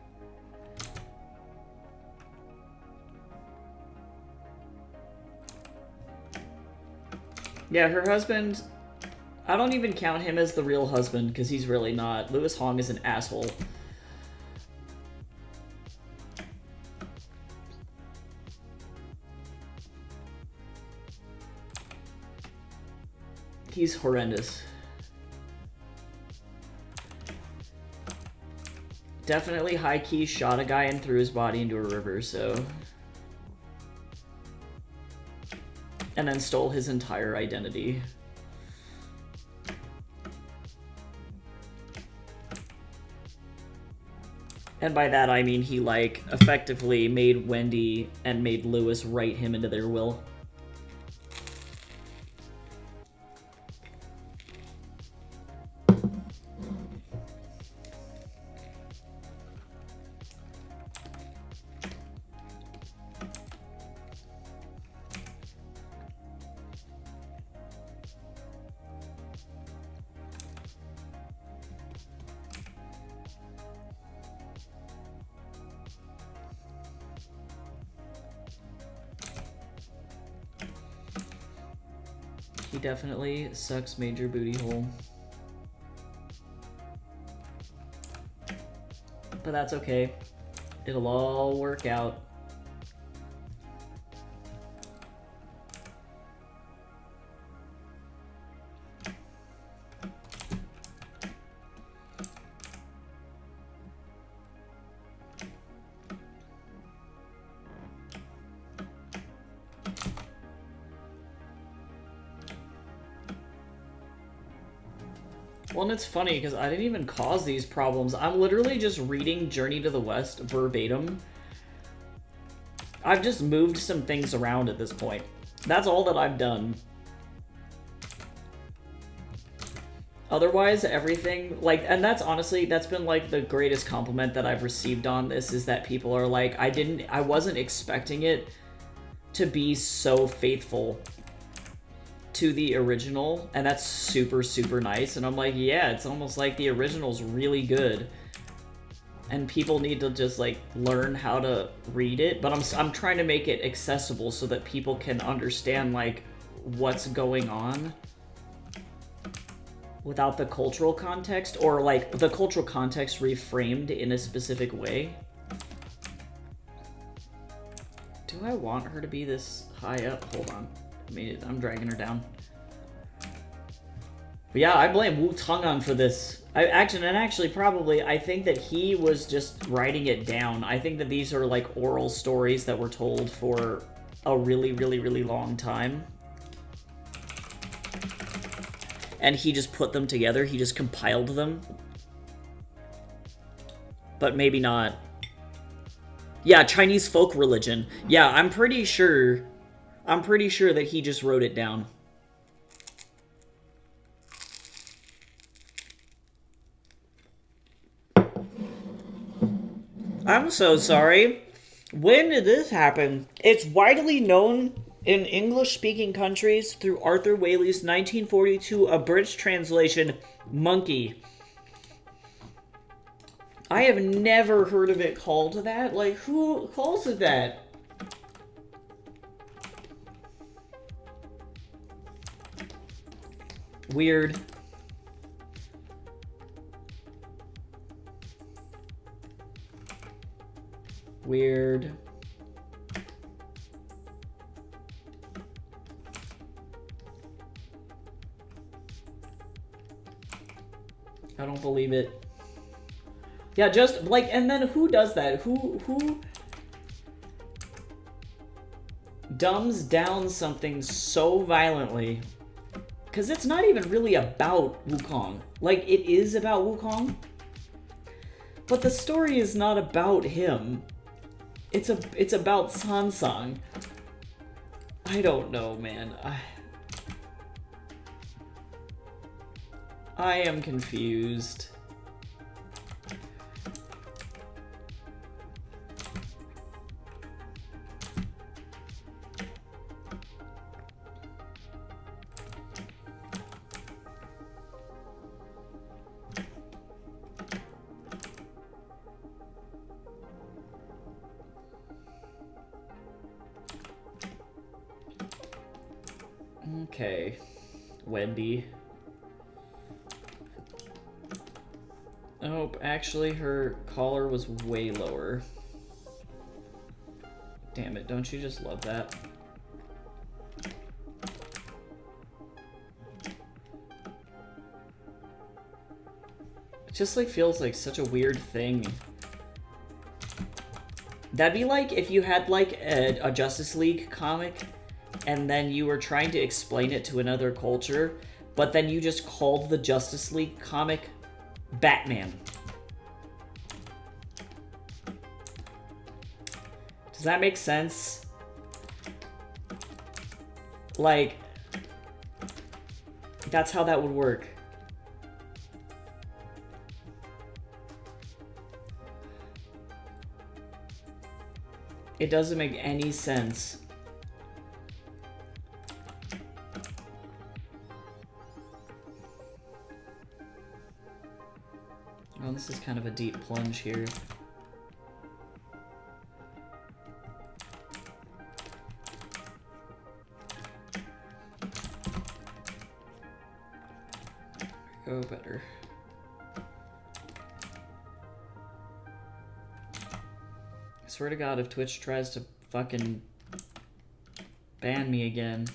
Yeah, her husband, I don't even count him as the real husband, because he's really not. Louis Hong is an asshole. He's horrendous. Definitely high-key shot a guy and threw his body into a river, so... And then stole his entire identity. And by that I mean he, like, effectively made Wendy and made Louis write him into their will. He definitely sucks major booty hole. But that's okay. It'll all work out. Well, and it's funny because I didn't even cause these problems. I'm literally just reading Journey to the West verbatim. I've just moved some things around at this point. That's all that I've done. Otherwise, everything, like, and that's honestly, that's been like the greatest compliment that I've received on this, is that people are like, I wasn't expecting it to be so faithful to the original, and that's super, super nice. And I'm like, yeah, it's almost like the original's really good, and people need to just like learn how to read it. But I'm trying to make it accessible so that people can understand like what's going on without the cultural context, or like the cultural context reframed in a specific way. Do I want her to be this high up? Hold on. I'm dragging her down. But yeah, I blame Wu Tangan for this. I think that he was just writing it down. I think that these are like oral stories that were told for a really, really, really long time. And he just put them together. He just compiled them. But maybe not. Yeah, Chinese folk religion. Yeah, I'm pretty sure that he just wrote it down. I'm so sorry. When did this happen? It's widely known in English-speaking countries through Arthur Waley's 1942 abridged translation, Monkey. I have never heard of it called that. Like, who calls it that? Weird. Weird. I don't believe it. Yeah, just like, and then who does that? Who dumbs down something so violently? Because it's not even really about Wukong. Like, it is about Wukong, but the story is not about him. It's about Sansang. I don't know, man. I am confused. Okay, Wendy. Oh, actually, her collar was way lower. Damn it, don't you just love that? It just, like, feels like such a weird thing. That'd be like if you had, like, a Justice League comic, and then you were trying to explain it to another culture, but then you just called the Justice League comic Batman. Does that make sense? Like, that's how that would work. It doesn't make any sense. Oh, this is kind of a deep plunge here. Go better. swear to God, if Twitch tries to fucking ban me again,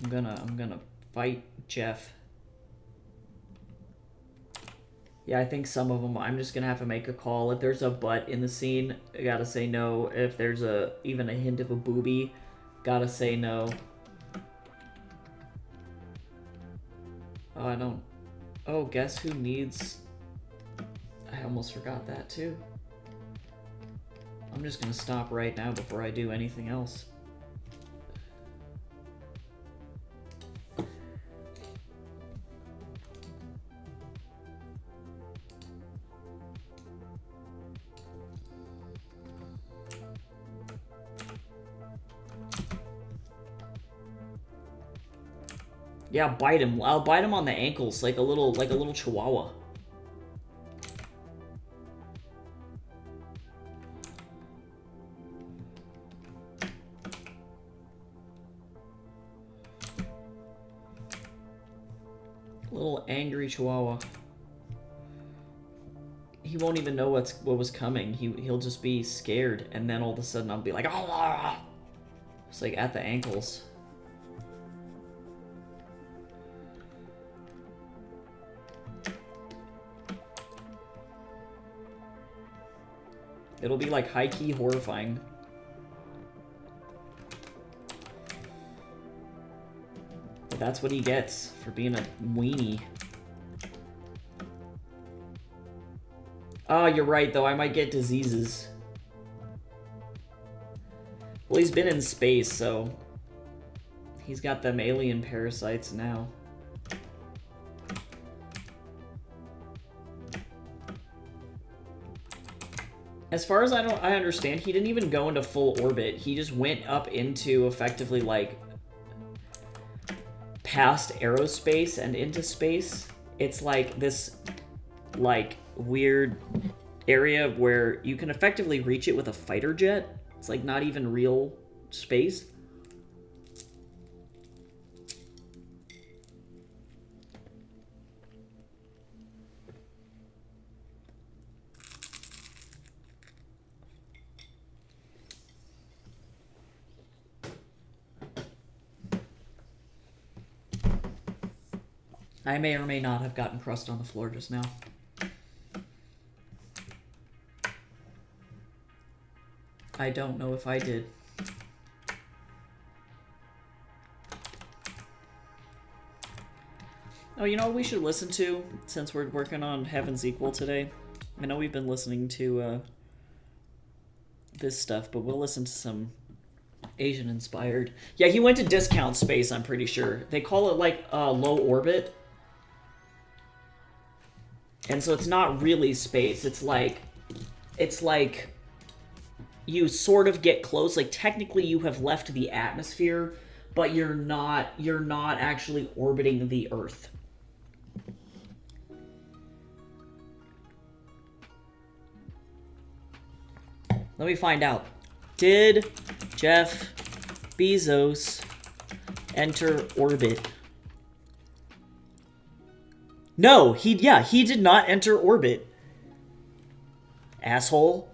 I'm gonna fight Jeff. Yeah, I think some of them, I'm just gonna have to make a call. If there's a butt in the scene, I gotta say no. If there's even a hint of a boobie, gotta say no. Oh, I don't... Oh, guess who needs... I almost forgot that, too. I'm just gonna stop right now before I do anything else. Yeah, bite him. I'll bite him on the ankles like a little chihuahua. Little angry chihuahua. He won't even know what was coming. He'll just be scared, and then all of a sudden I'll be like, ah! It's like at the ankles. It'll be like high-key horrifying. But that's what he gets for being a weenie. Oh, you're right, though. I might get diseases. Well, he's been in space, so... He's got them alien parasites now. As far as I understand, he didn't even go into full orbit. He just went up into, effectively, like... past aerospace and into space. It's like this, like, weird area where you can effectively reach it with a fighter jet. It's like not even real space. I may or may not have gotten crust on the floor just now. I don't know if I did. Oh, you know what we should listen to, since we're working on Heaven's Equal today? I know we've been listening to this stuff, but we'll listen to some Asian-inspired. Yeah, he went to discount space, I'm pretty sure. They call it, like, low orbit. And so it's not really space. It's like you sort of get close. Like, technically you have left the atmosphere, but you're not actually orbiting the Earth. Let me find out. Did Jeff Bezos enter orbit? No, he did not enter orbit. Asshole.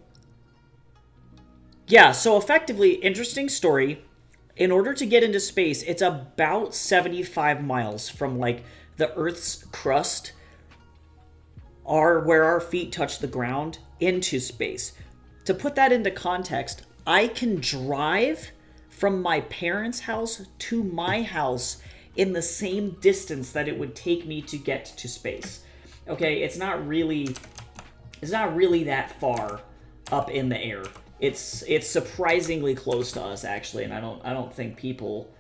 Yeah, so effectively, interesting story. In order to get into space, it's about 75 miles from, like, the Earth's crust, where our feet touch the ground, into space. To put that into context, I can drive from my parents' house to my house in the same distance that it would take me to get to space. Okay, it's not really that far up in the air. It's surprisingly close to us, actually, and I don't think people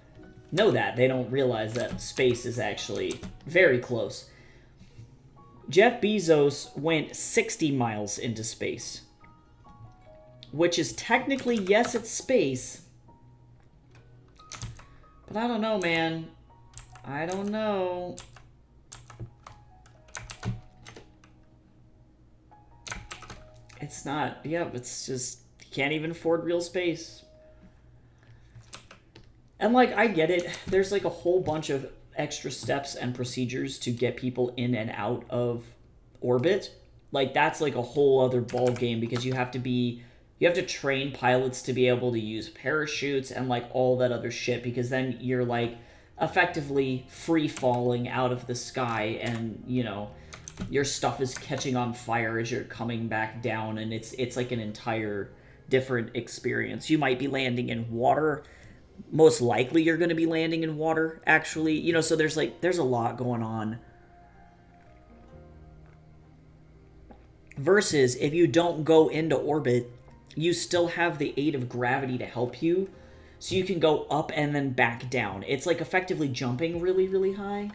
know that. They don't realize that space is actually very close. Jeff Bezos went 60 miles into space, which is technically, yes, it's space, but I don't know, man. I don't know. It's not, it's just, you can't even afford real space. And, like, I get it. There's, like, a whole bunch of extra steps and procedures to get people in and out of orbit. like that's like a whole other ball game because you have to train pilots to be able to use parachutes and like all that other shit because then you're like effectively free falling out of the sky and your stuff is catching on fire as you're coming back down and it's like an entire different experience. You might be landing in water. Most likely you're going to be landing in water actually. So there's a lot going on. Versus if you don't go into orbit, you still have the aid of gravity to help you. So you can go up and then back down. It's like effectively jumping really, really high.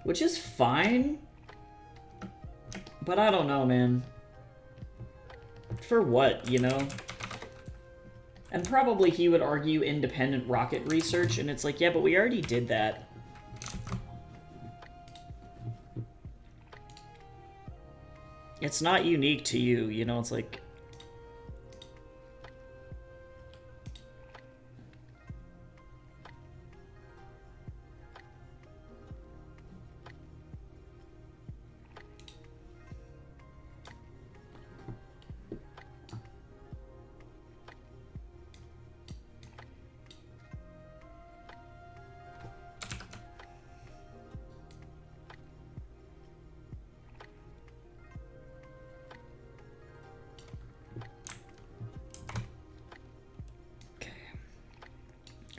Which is fine. But I don't know, man. For what, And probably he would argue independent rocket research, and it's like, yeah, but we already did that. It's not unique to you, it's like...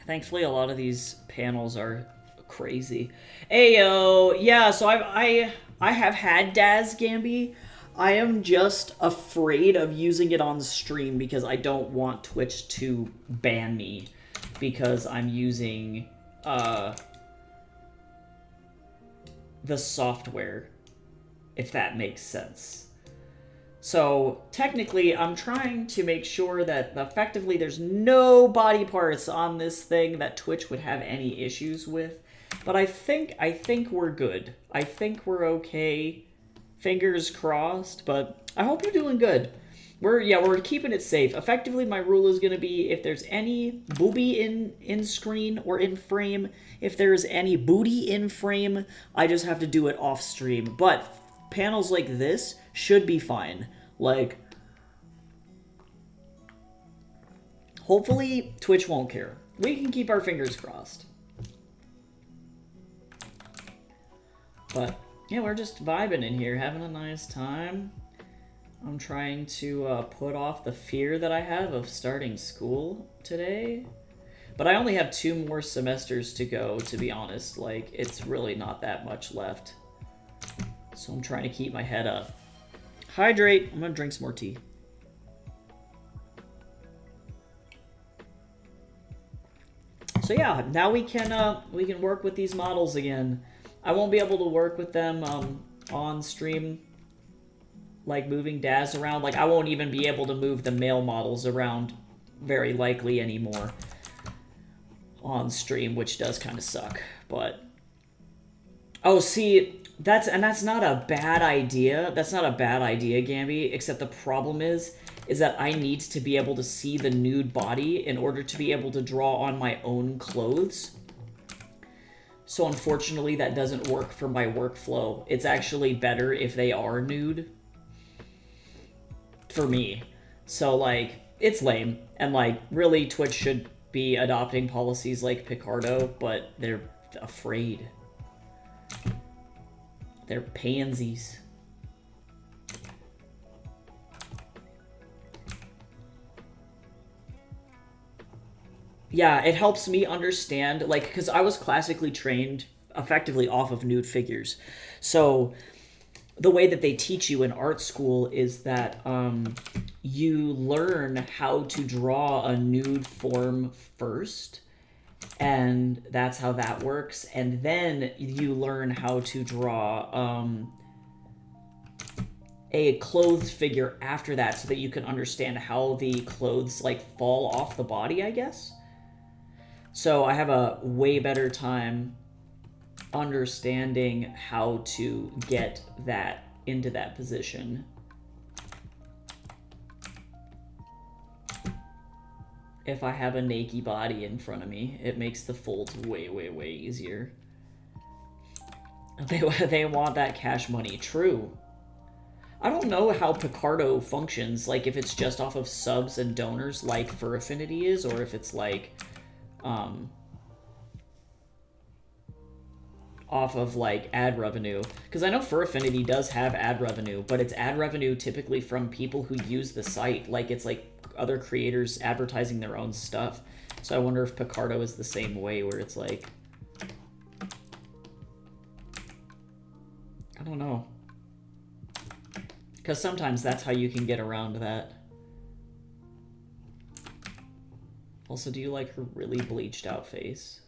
Thankfully, a lot of these panels are crazy. Ayo, yeah. So I have had Daz Gambi. I am just afraid of using it on stream because I don't want Twitch to ban me because I'm using the software, if that makes sense. So technically, I'm trying to make sure that effectively there's no body parts on this thing that Twitch would have any issues with. But I think we're good. I think we're okay. Fingers crossed, but I hope you're doing good. We're keeping it safe. Effectively, my rule is going to be if there's any booby in screen or in frame, if there's any booty in frame, I just have to do it off stream. But panels like this should be fine. Like, hopefully Twitch won't care. We can keep our fingers crossed. But yeah, we're just vibing in here, having a nice time. I'm trying to put off the fear that I have of starting school today. But I only have 2 more semesters to go, to be honest. Like, it's really not that much left. So I'm trying to keep my head up. Hydrate. I'm gonna drink some more tea. So yeah, now we can work with these models again. I won't be able to work with them on stream, like moving Daz around. Like I won't even be able to move the male models around very likely anymore on stream, which does kind of suck. But oh, see, that's not a bad idea. That's not a bad idea, Gambi. Except the problem is that I need to be able to see the nude body in order to be able to draw on my own clothes. So unfortunately, that doesn't work for my workflow. It's actually better if they are nude. For me. So, like, it's lame. And, like, really, Twitch should be adopting policies like Picardo, but they're afraid. They're pansies. Yeah, it helps me understand, like, because I was classically trained effectively off of nude figures. So the way that they teach you in art school is that you learn how to draw a nude form first, and that's how that works. And then you learn how to draw a clothed figure after that so that you can understand how the clothes, like, fall off the body, I guess. So I have a way better time understanding how to get that into that position. If I have a naked body in front of me, it makes the folds way, way, way easier. They want that cash money. True. I don't know how Picardo functions, like if it's just off of subs and donors like Fur Affinity is, or if it's like off of like ad revenue. Because I know Fur Affinity does have ad revenue, but it's ad revenue typically from people who use the site. Like it's like other creators advertising their own stuff. So I wonder if Picardo is the same way, where it's like, I don't know. Because sometimes that's how you can get around that. Also, do you like her really bleached out face?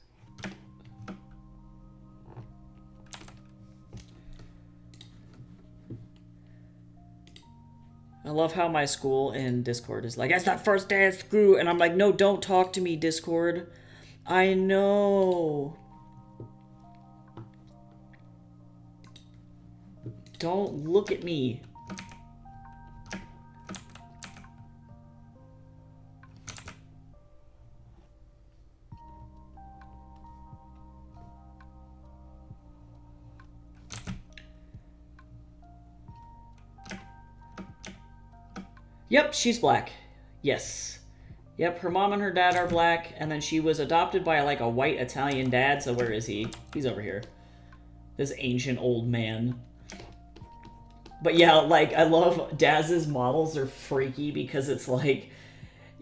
I love how my school in Discord is like, it's that first day of school. And I'm like, no, don't talk to me, Discord. I know. Don't look at me. Yep, she's black. Yes. Yep, her mom and her dad are black, and then she was adopted by like a white Italian dad, so where is he? He's over here. This ancient old man. But yeah, like, I love Daz's models are freaky because it's like,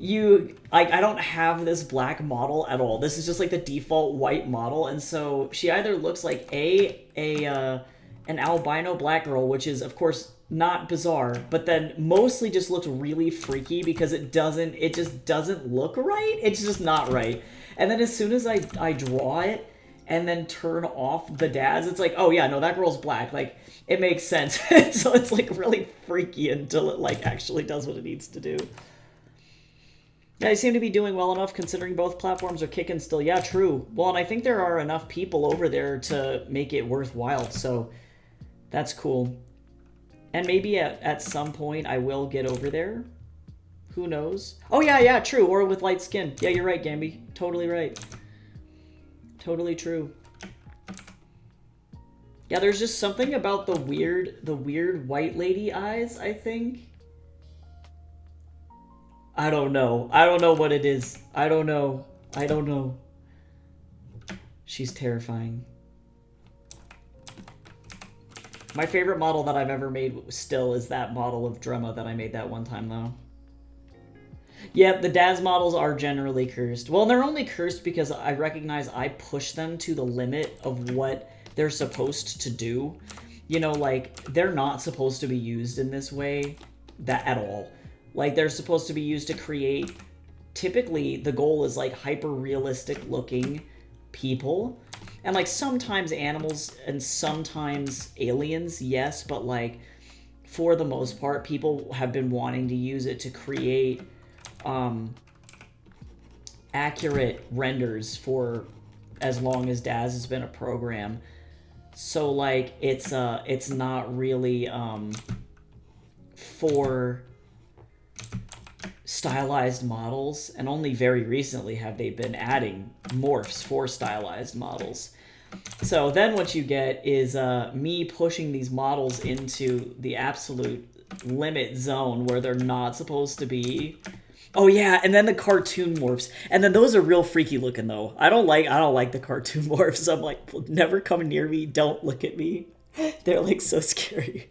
I don't have this black model at all. This is just like the default white model, and so she either looks like an albino black girl, which is, of course, not bizarre, but then mostly just looks really freaky because it just doesn't look right. It's just not right. And then as soon as I draw it and then turn off the dads, it's like, oh yeah, no, that girl's black. Like, it makes sense. So it's like really freaky until it like actually does what it needs to do. Yeah, they seem to be doing well enough considering both platforms are kicking still. Yeah, true. Well, and I think there are enough people over there to make it worthwhile, so that's cool. And maybe at some point I will get over there. Who knows? Oh, yeah, true. Or with light skin. Yeah, you're right, Gamby. Totally right. Totally true. Yeah, there's just something about the weird white lady eyes, I think. I don't know. I don't know what it is. I don't know. I don't know. She's terrifying. My favorite model that I've ever made still is that model of Drema that I made that one time, though. Yep, the Daz models are generally cursed. Well, they're only cursed because I recognize I push them to the limit of what they're supposed to do. You know, like, they're not supposed to be used in this way at all. Like, they're supposed to be used to create... Typically, the goal is, like, hyper-realistic looking people. And, like, sometimes animals and sometimes aliens, yes, but, like, for the most part, people have been wanting to use it to create accurate renders for as long as Daz has been a program. So, like, it's not really for stylized models, and only very recently have they been adding morphs for stylized models. So then what you get is me pushing these models into the absolute limit zone where they're not supposed to be. Oh yeah, and then the cartoon morphs, and then those are real freaky looking though. I don't like the cartoon morphs. I'm like, never come near me, don't look at me. They're like so scary.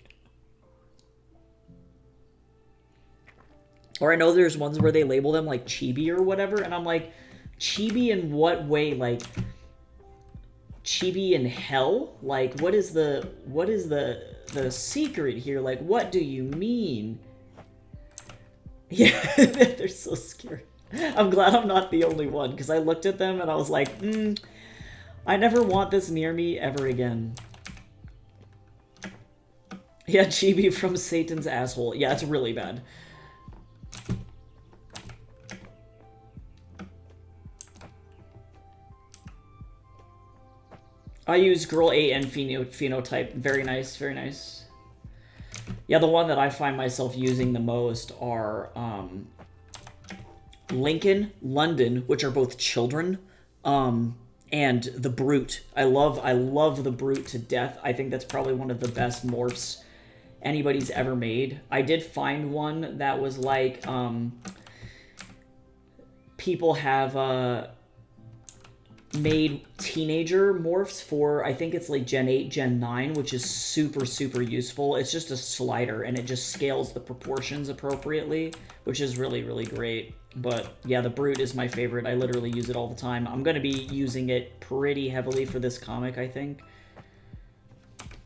Or I know there's ones where they label them like chibi or whatever, and I'm like, chibi in what way? Like, chibi in hell? Like, what is the secret here? Like, what do you mean? Yeah, they're so scary. I'm glad I'm not the only one, because I looked at them and I was like, I never want this near me ever again. Yeah, chibi from Satan's asshole. Yeah, it's really bad. I use Girl 8 and Phenotype. Very nice, very nice. Yeah, the one that I find myself using the most are Lincoln, London, which are both children, And the Brute. I love the Brute to death. I think that's probably one of the best morphs anybody's ever made. I did find one that was like, people have made teenager morphs for, I think it's like Gen 8, Gen 9, which is super, super useful. It's just a slider, and it just scales the proportions appropriately, which is really, really great. But yeah, the Brute is my favorite. I literally use it all the time. I'm going to be using it pretty heavily for this comic, I think.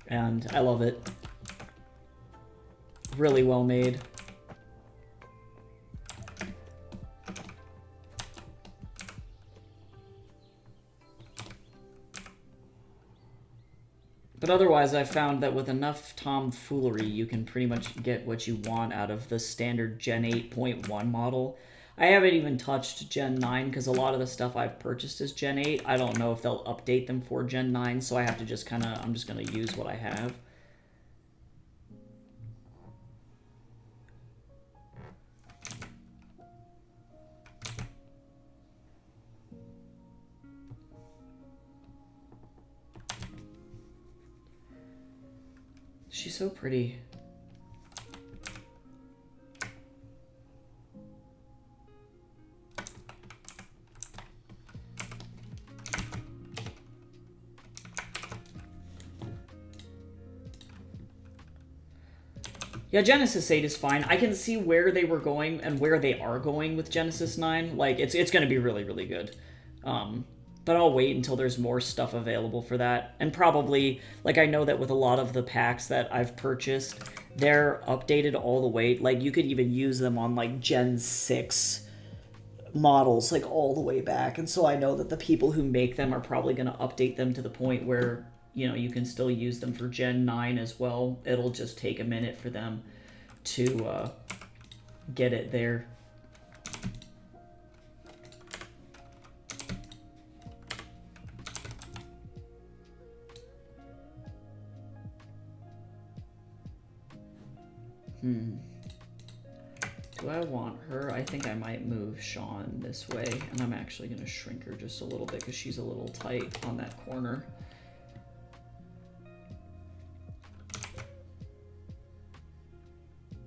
And I love it. Really well made. But otherwise, I found that with enough tomfoolery, you can pretty much get what you want out of the standard Gen 8.1 model. I haven't even touched Gen 9 because a lot of the stuff I've purchased is Gen 8. I don't know if they'll update them for Gen 9, so I have to just kind of, I'm just going to use what I have. She's so pretty. Yeah, Genesis 8 is fine. I can see where they were going and where they are going with Genesis 9. Like, it's going to be really, really good. But I'll wait until there's more stuff available for that. And probably, like, I know that with a lot of the packs that I've purchased, they're updated all the way. Like, you could even use them on, like, Gen 6 models, like, all the way back. And so I know that the people who make them are probably going to update them to the point where, you know, you can still use them for Gen 9 as well. It'll just take a minute for them to get it there. Do I want her? I think I might move Sean this way, and I'm actually going to shrink her just a little bit because she's a little tight on that corner.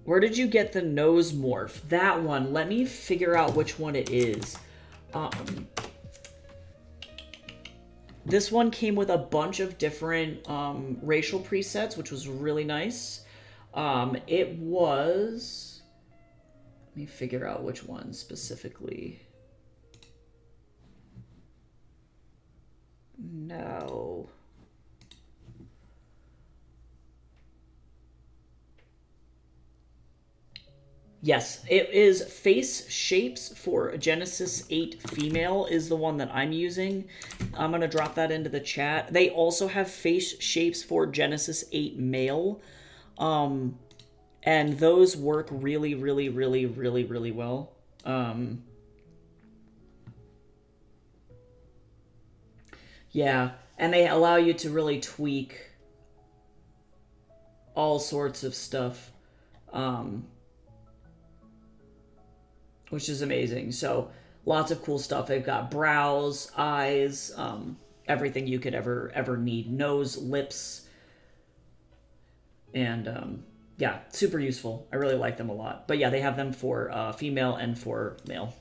Where did you get the nose morph? That one. Let me figure out which one it is. This one came with a bunch of different racial presets, which was really nice. It was... Let me figure out which one specifically. No. Yes, it is Face Shapes for Genesis 8 Female is the one that I'm using. I'm going to drop that into the chat. They also have Face Shapes for Genesis 8 Male. And those work really, really, really, really, really well. Yeah, and they allow you to really tweak all sorts of stuff. Which is amazing. So lots of cool stuff. They've got brows, eyes, everything you could ever need. Nose, lips, and yeah, super useful. I really like them a lot. But yeah, they have them for female and for male.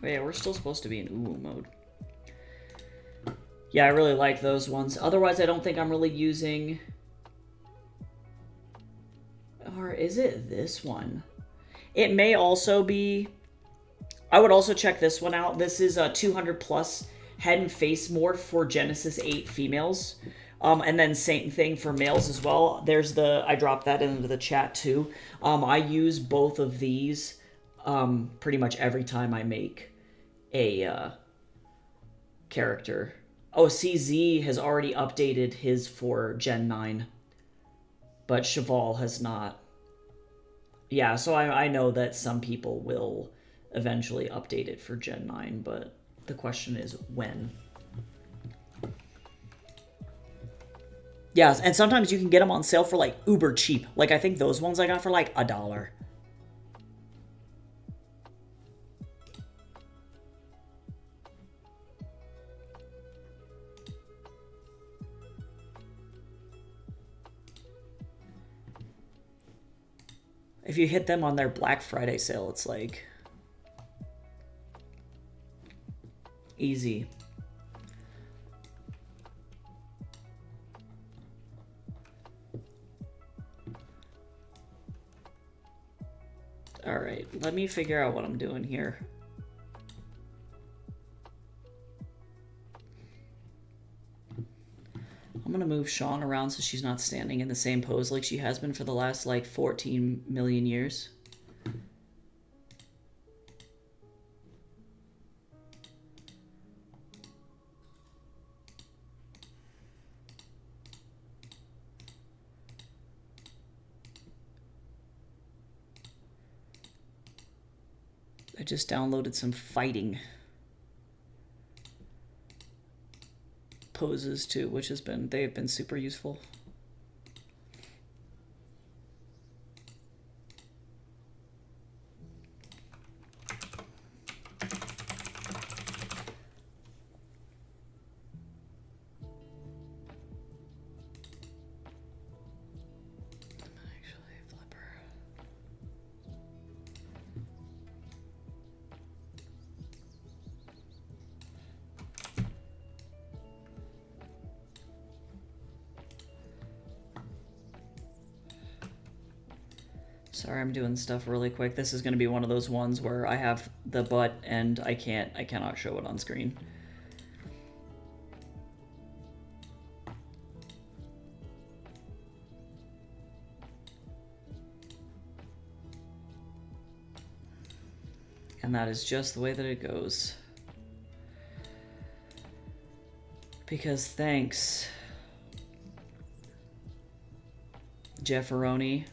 Oh, yeah, we're still supposed to be in Uwu mode. Yeah, I really like those ones. Otherwise, I don't think I'm really using... Or is it this one? It may also be... I would also check this one out. This is a 200 plus head and face morph for Genesis 8 females. And then same thing for males as well. There's the... I dropped that into the chat too. I use both of these pretty much every time I make a character. Oh, CZ has already updated his for Gen 9. but Cheval has not. Yeah, so I know that some people will eventually update it for Gen 9, but the question is when. Yeah, and sometimes you can get them on sale for like uber cheap. Like I think those ones I got for like $1. If you hit them on their Black Friday sale, it's like easy. All right, let me figure out what I'm doing here. I'm gonna move Sean around so she's not standing in the same pose like she has been for the last like 14 million years. I just downloaded some fighting poses too, which they have been super useful. Sorry, I'm doing stuff really quick. This is going to be one of those ones where I have the butt and I cannot show it on screen. And that is just the way that it goes. Because thanks, Jefferoni.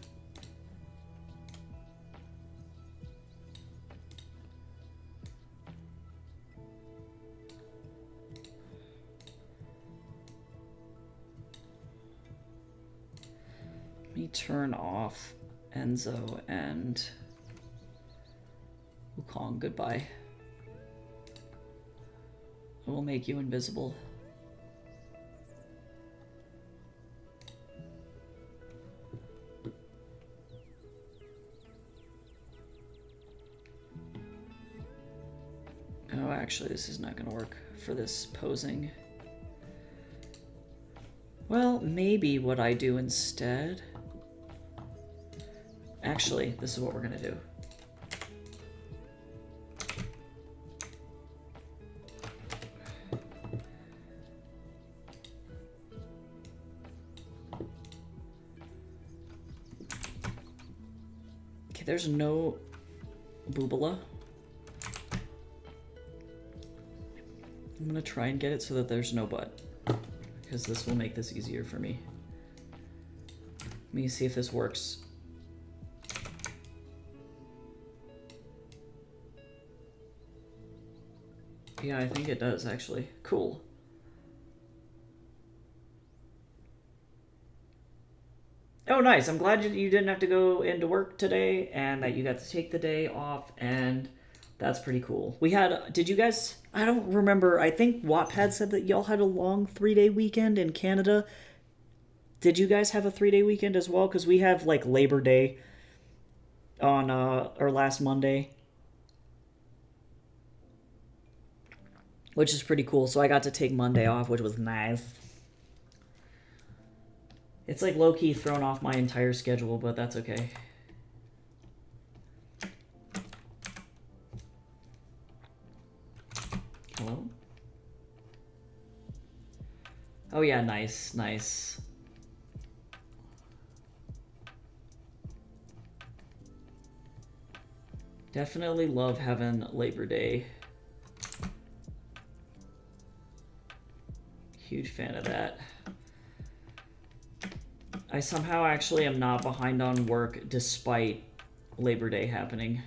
Turn off Enzo and Wukong. Goodbye. I will make you invisible. Oh, actually, this is not going to work for this posing. Well, maybe what I do instead... Actually, this is what we're gonna do. Okay, there's no Boobala. I'm gonna try and get it so that there's no butt, because this will make this easier for me. Let me see if this works. Yeah, I think it does, actually. Cool. Oh, nice. I'm glad you didn't have to go into work today and that you got to take the day off, and that's pretty cool. We had... Did you guys... I don't remember. I think Wattpad said that y'all had a long 3-day weekend in Canada. Did you guys have a 3-day weekend as well? Because we have, like, Labor Day on, or last Monday. Which is pretty cool. So I got to take Monday off, which was nice. It's like low-key thrown off my entire schedule, but that's okay. Hello? Oh yeah, nice, nice. Definitely love having Labor Day. Huge fan of that. I somehow actually am not behind on work despite Labor Day happening.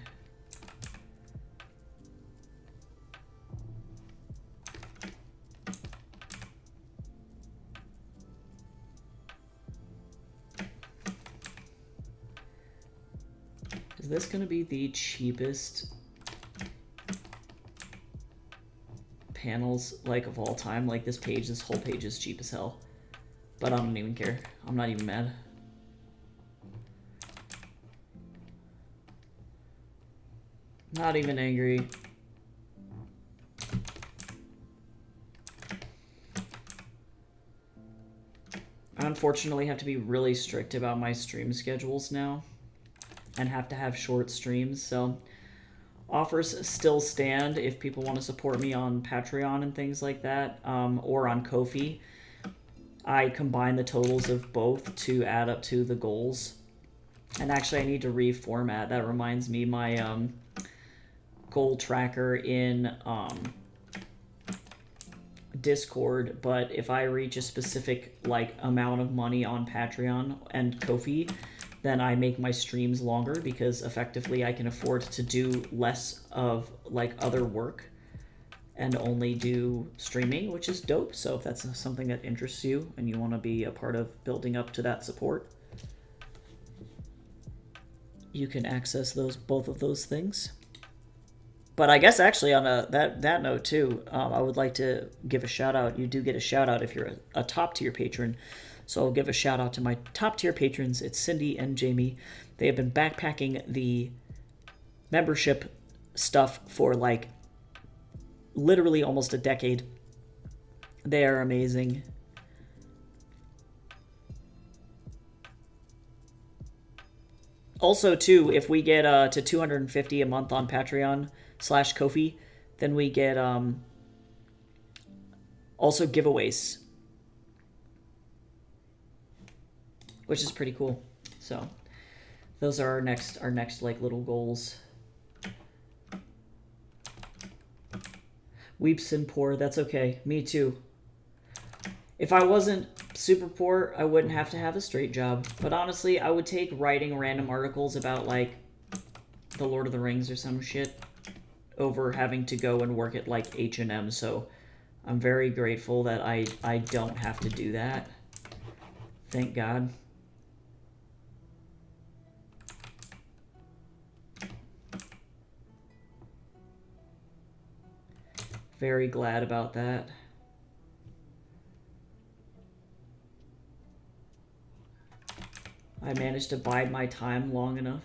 Is this going to be the cheapest panels like of all time? Like this whole page is cheap as hell. But I don't even care. I'm not even mad. Not even angry. I unfortunately have to be really strict about my stream schedules now and have to have short streams, so offers still stand if people want to support me on Patreon and things like that, or on Ko-fi. I combine the totals of both to add up to the goals. And actually I need to reformat. That reminds me, my goal tracker in Discord, but if I reach a specific like amount of money on Patreon and Ko-fi, then I make my streams longer because effectively I can afford to do less of like other work and only do streaming, which is dope. So if that's something that interests you and you want to be a part of building up to that support, you can access both of those things. But I guess actually on that note too, I would like to give a shout out. You do get a shout out if you're a top tier patron. So I'll give a shout out to my top tier patrons. It's Cindy and Jamie. They have been backpacking the membership stuff for like literally almost a decade. They are amazing. Also too, if we get to 250 a month on Patreon / Ko-fi, then we get also giveaways, which is pretty cool. So those are our next like little goals. Weeps and poor, that's okay. Me too. If I wasn't super poor, I wouldn't have to have a straight job. But honestly, I would take writing random articles about like the Lord of the Rings or some shit over having to go and work at like H&M. So I'm very grateful that I don't have to do that. Thank God. Very glad about that. I managed to bide my time long enough.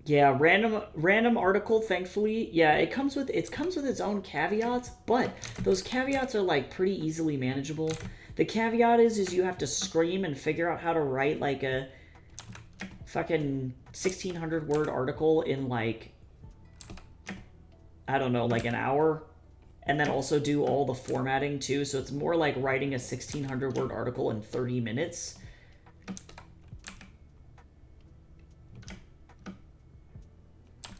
Yeah, random article, thankfully. Yeah, it comes with its own caveats, but those caveats are like pretty easily manageable. The caveat is you have to scream and figure out how to write like a fucking 1,600 word article in like, I don't know, like an hour, and then also do all the formatting too. So it's more like writing a 1,600 word article in 30 minutes.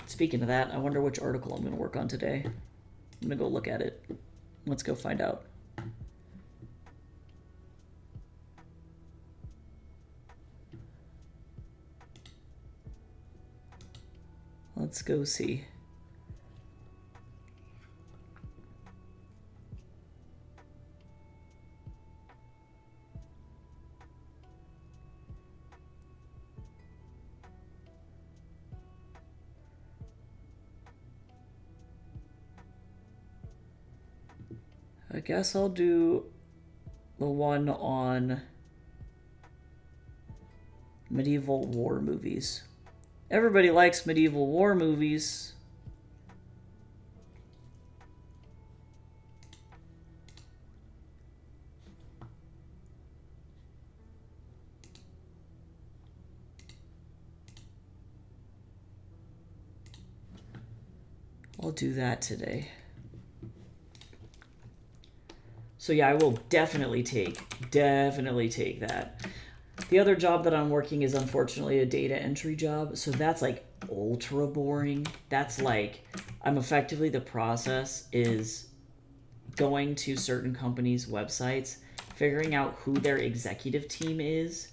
Speaking of that, I wonder which article I'm going to work on today. I'm going to go look at it. Let's go find out. Let's go see. I guess I'll do the one on medieval war movies. Everybody likes medieval war movies. I'll do that today. So yeah, I will definitely take that. The other job that I'm working is unfortunately a data entry job. So that's like ultra boring. That's like, I'm effectively, the process is going to certain companies' websites, figuring out who their executive team is,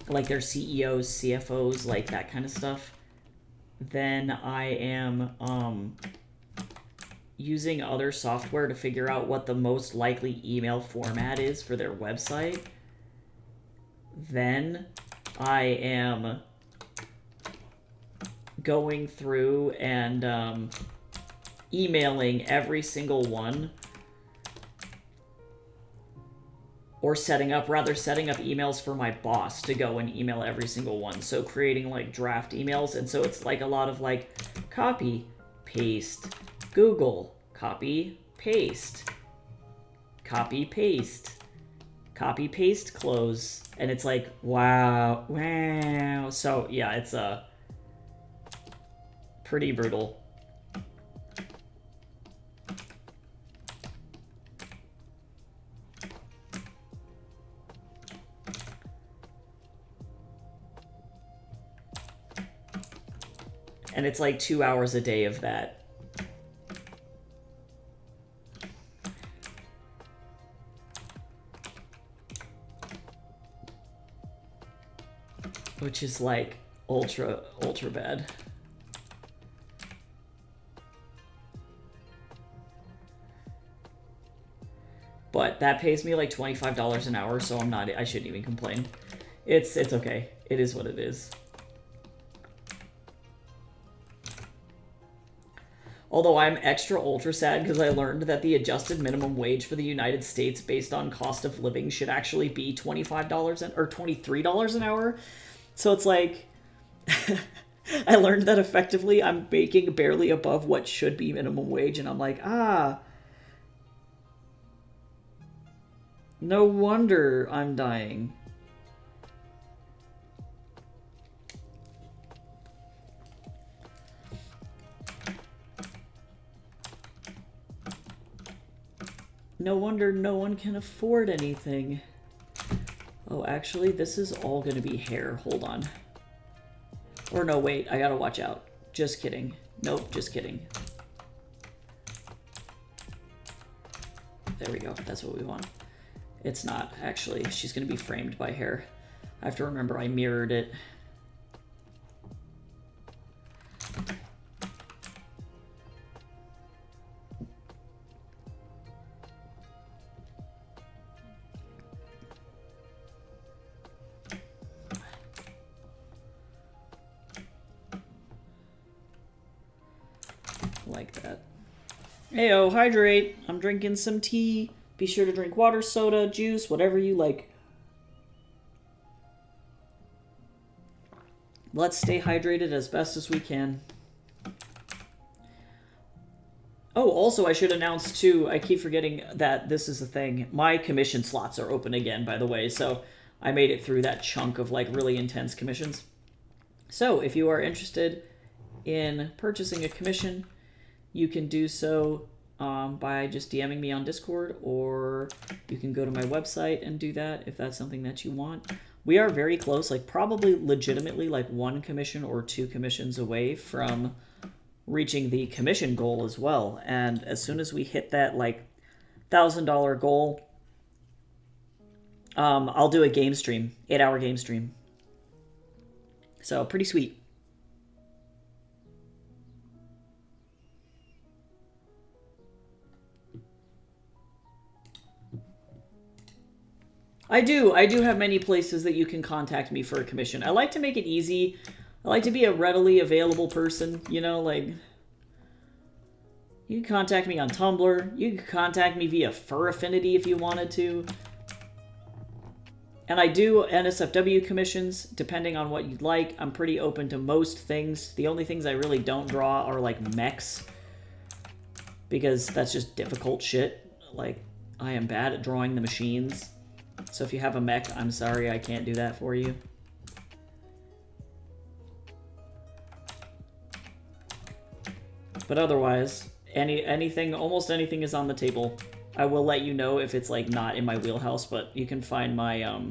like their CEOs, CFOs, like that kind of stuff. Then I am using other software to figure out what the most likely email format is for their website. Then I am going through and emailing every single one, or setting up emails for my boss to go and email every single one. So creating like draft emails. And so it's like a lot of like copy, paste, Google, copy, paste, copy, paste, copy, paste, close. And it's like, wow. So yeah, it's pretty brutal. And it's like 2 hours a day of that. Which is like ultra bad. But that pays me like $25 an hour, so I shouldn't even complain. It's okay. It is what it is. Although I'm extra ultra sad because I learned that the adjusted minimum wage for the United States based on cost of living should actually be $25 or $23 an hour. So it's like, I learned that effectively I'm making barely above what should be minimum wage, and I'm like, no wonder I'm dying. No wonder no one can afford anything. Oh, actually, this is all going to be hair. Hold on. Or no, wait. I gotta watch out. Just kidding. Nope, just kidding. There we go. That's what we want. It's not, actually. She's going to be framed by hair. I have to remember I mirrored it. Like that. Heyo, hydrate. I'm drinking some tea. Be sure to drink water, soda, juice, whatever you like. Let's stay hydrated as best as we can. Oh, also, I should announce, too, I keep forgetting that this is the thing. My commission slots are open again, by the way, so I made it through that chunk of, like, really intense commissions. So, if you are interested in purchasing a commission, you can do so by just DMing me on Discord, or you can go to my website and do that if that's something that you want. We are very close, like probably legitimately like 1 commission or 2 commissions away from reaching the commission goal as well. And as soon as we hit that like $1,000 goal, I'll do a game stream, 8-hour game stream. So pretty sweet. I do have many places that you can contact me for a commission. I like to make it easy. I like to be a readily available person, you know, like, you can contact me on Tumblr. You can contact me via Fur Affinity if you wanted to. And I do NSFW commissions, depending on what you'd like. I'm pretty open to most things. The only things I really don't draw are, like, mechs, because that's just difficult shit. Like, I am bad at drawing the machines. So if you have a mech, I'm sorry, I can't do that for you. But otherwise, anything, almost anything is on the table. I will let you know if it's like not in my wheelhouse, but you can find my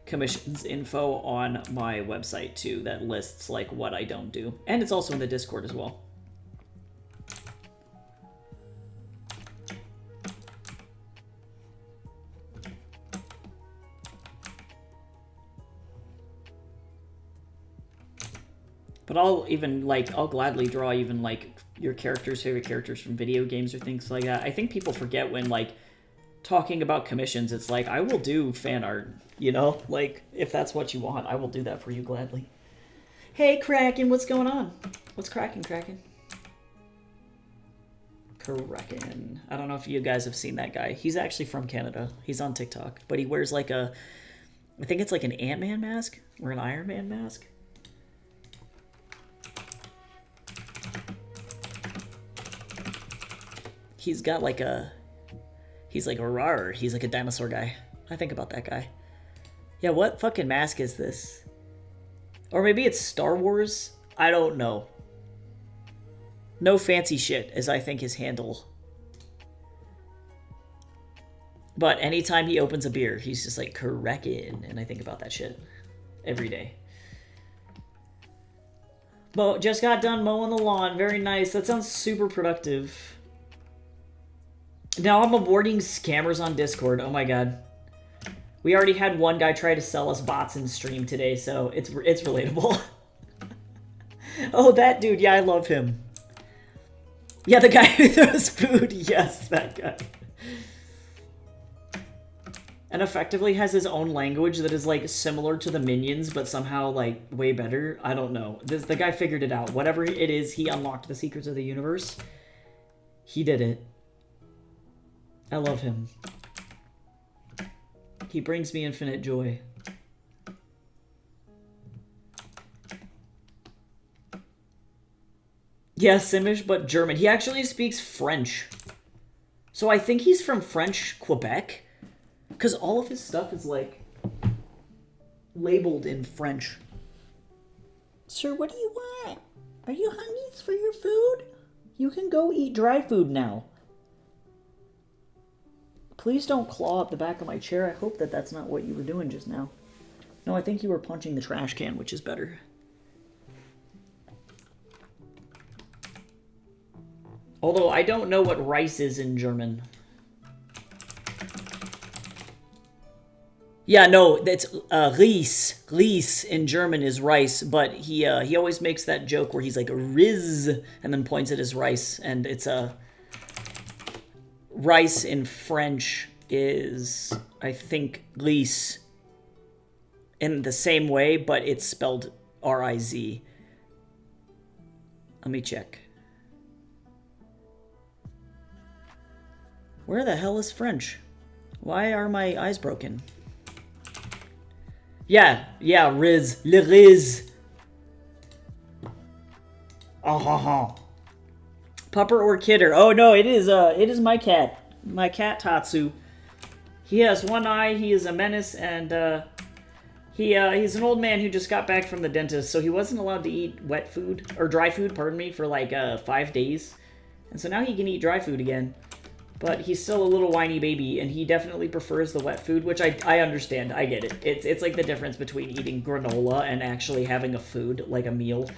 commissions info on my website too that lists like what I don't do. And it's also in the Discord as well. But I'll gladly draw even, like, your favorite characters from video games or things like that. I think people forget when, like, talking about commissions, it's like, I will do fan art, you know? Like, if that's what you want, I will do that for you gladly. Hey, Kraken, what's going on? What's cracking, Kraken? Kraken. I don't know if you guys have seen that guy. He's actually from Canada. He's on TikTok. But he wears, like, I think it's like an Ant-Man mask or an Iron Man mask. He's got like he's like a rawr. He's like a dinosaur guy. I think about that guy. Yeah, what fucking mask is this? Or maybe it's Star Wars? I don't know. No fancy shit, as I think his handle. But anytime he opens a beer, he's just like, Kraken, and I think about that shit every day. But just got done mowing the lawn. Very nice. That sounds super productive. Now I'm avoiding scammers on Discord. Oh my god. We already had one guy try to sell us bots in stream today, so it's relatable. Oh, that dude. Yeah, I love him. Yeah, the guy who throws food. Yes, that guy. And effectively has his own language that is, like, similar to the Minions, but somehow, like, way better. I don't know. The guy figured it out. Whatever it is, he unlocked the secrets of the universe. He did it. I love him. He brings me infinite joy. Yeah, Simish, but German. He actually speaks French. So I think he's from French Quebec. Because all of his stuff is, like, labeled in French. Sir, what do you want? Are you hungry for your food? You can go eat dry food now. Please don't claw up the back of my chair. I hope that that's not what you were doing just now. No, I think you were punching the trash can, which is better. Although I don't know what rice is in German. Yeah, no, that's Reis. Reis in German is rice, but he always makes that joke where he's like Riz and then points at his rice, and it's rice in French is, I think, Reis in the same way, but it's spelled R-I-Z. Let me check. Where the hell is French? Why are my eyes broken? Yeah, Riz. Le Riz. Oh, ha, ha. Pupper or kidder? Oh, no, it is my cat. My cat, Tatsu. He has one eye, he is a menace, and, he's an old man who just got back from the dentist, so he wasn't allowed to eat wet food, or dry food, pardon me, for, like, 5 days. And so now he can eat dry food again. But he's still a little whiny baby, and he definitely prefers the wet food, which I understand. I get it. It's like the difference between eating granola and actually having a food, like a meal.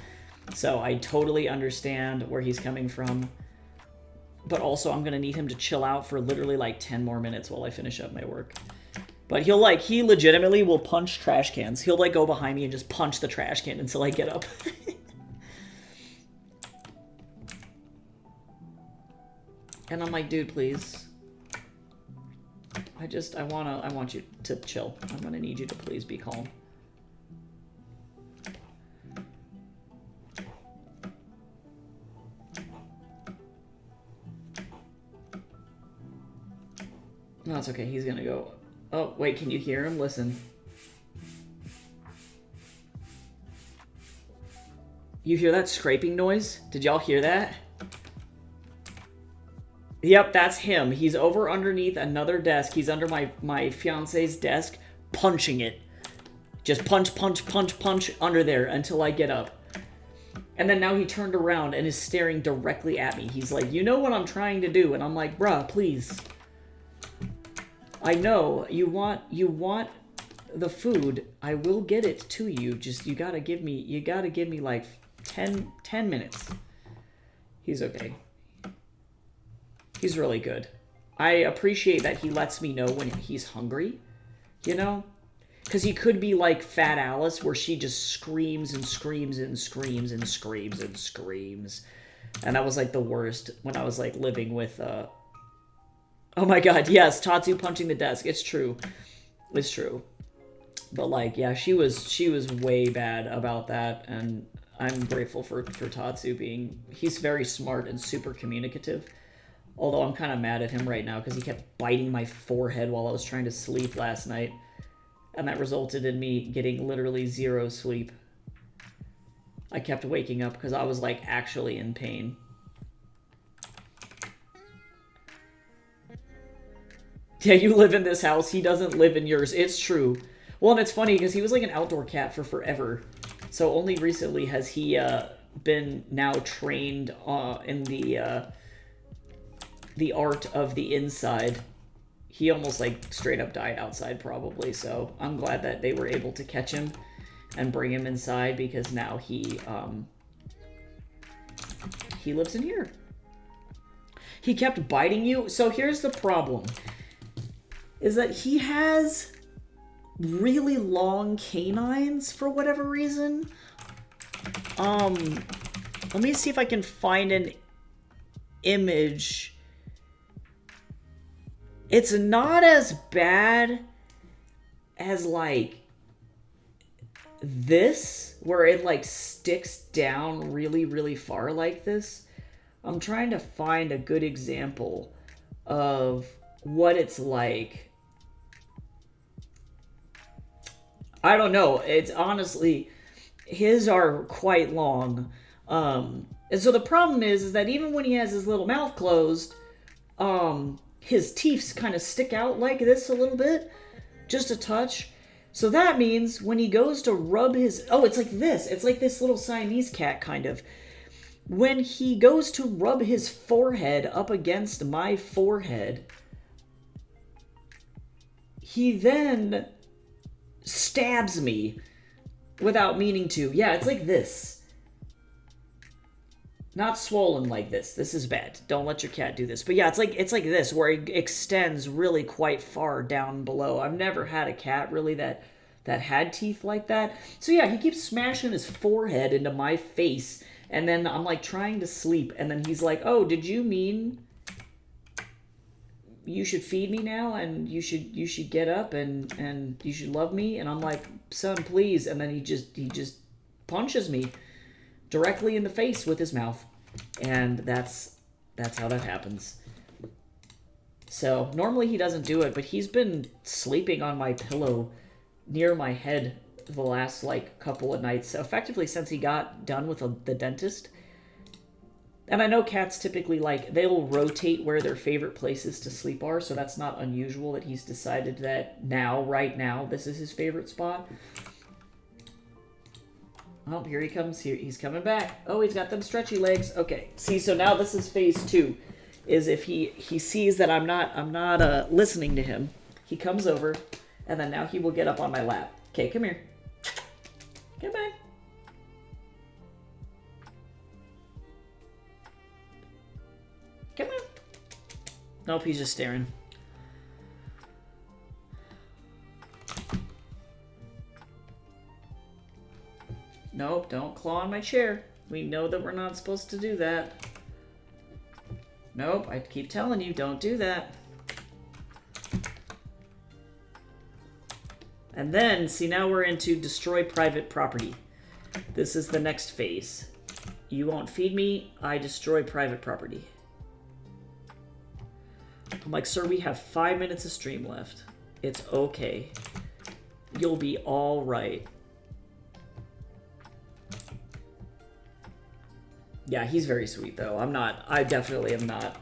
So I totally understand where he's coming from. But also, I'm going to need him to chill out for literally like 10 more minutes while I finish up my work. But he legitimately will punch trash cans. He'll like go behind me and just punch the trash can until I get up. And I'm like, dude, please. I want you to chill. I'm gonna need you to please be calm. No, it's okay. He's gonna go. Oh, wait, can you hear him? Listen. You hear that scraping noise? Did y'all hear that? Yep, that's him. He's over underneath another desk. He's under my fiance's desk, punching it. Just punch under there until I get up. And then now he turned around and is staring directly at me. He's like, you know what I'm trying to do? And I'm like, bruh, please. I know you want the food. I will get it to you. Just you gotta give me like 10 minutes. He's okay. He's really good. I appreciate that he lets me know when he's hungry, you know? Because he could be like Fat Alice, where she just screams and screams and screams and screams and screams. And that was like the worst when I was like living with, oh my god, yes, Tatsu punching the desk. It's true. It's true. But like, yeah, she was way bad about that, and I'm grateful for Tatsu being, he's very smart and super communicative. Although I'm kind of mad at him right now because he kept biting my forehead while I was trying to sleep last night. And that resulted in me getting literally 0 sleep. I kept waking up because I was like actually in pain. Yeah, you live in this house. He doesn't live in yours. It's true. Well, and it's funny because he was like an outdoor cat for forever. So only recently has he been now trained in the art of the inside. He almost like straight up died outside probably. So I'm glad that they were able to catch him and bring him inside, because now he lives in here. He kept biting you. So here's the problem. Is that he has really long canines for whatever reason. Let me see if I can find an image. It's not as bad as like this, where it like sticks down really, really far like this. I'm trying to find a good example of what it's like. I don't know. It's honestly, his are quite long. And so the problem is that even when he has his little mouth closed, his teeth kind of stick out like this a little bit, just a touch. So that means when he goes to rub his, oh, it's like this. It's like this little Siamese cat kind of. When he goes to rub his forehead up against my forehead, he then stabs me without meaning to. Yeah, it's like this. Not swollen like this. This is bad. Don't let your cat do this. But yeah, it's like this, where it extends really quite far down below. I've never had a cat really that had teeth like that. So yeah, he keeps smashing his forehead into my face, and then I'm like trying to sleep, and then he's like, "Oh, did you mean you should feed me now, and you should get up and you should love me?" And I'm like, "Son, please." And then he just punches me directly in the face with his mouth. And that's how that happens. So normally he doesn't do it, but he's been sleeping on my pillow near my head the last like couple of nights, effectively since he got done with the dentist. And I know cats typically, like, they'll rotate where their favorite places to sleep are, so that's not unusual that he's decided that right now, this is his favorite spot. Oh, here he comes. He's coming back. Oh, he's got them stretchy legs. Okay. See, so now this is phase 2. Is if he sees that I'm not listening to him, he comes over, and then now he will get up on my lap. Okay, come here. Come back. Come on. Nope, he's just staring. Nope, don't claw on my chair. We know that we're not supposed to do that. Nope, I keep telling you, don't do that. And then, see, now we're into destroy private property. This is the next phase. You won't feed me, I destroy private property. I'm like, sir, we have 5 minutes of stream left. It's okay. You'll be all right. Yeah, he's very sweet, though. I definitely am not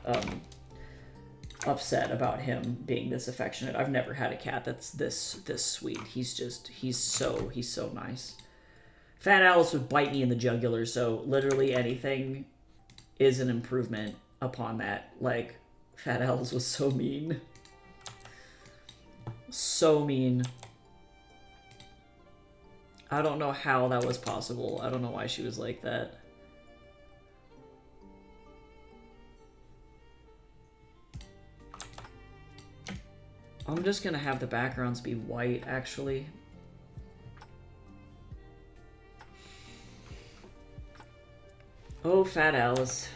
upset about him being this affectionate. I've never had a cat that's this sweet. He's so nice. Fat Alice would bite me in the jugular, so literally anything is an improvement upon that. Like, Fat Alice was so mean. So mean. I don't know how that was possible. I don't know why she was like that. I'm just gonna have the backgrounds be white, actually. Oh, Fat Alice.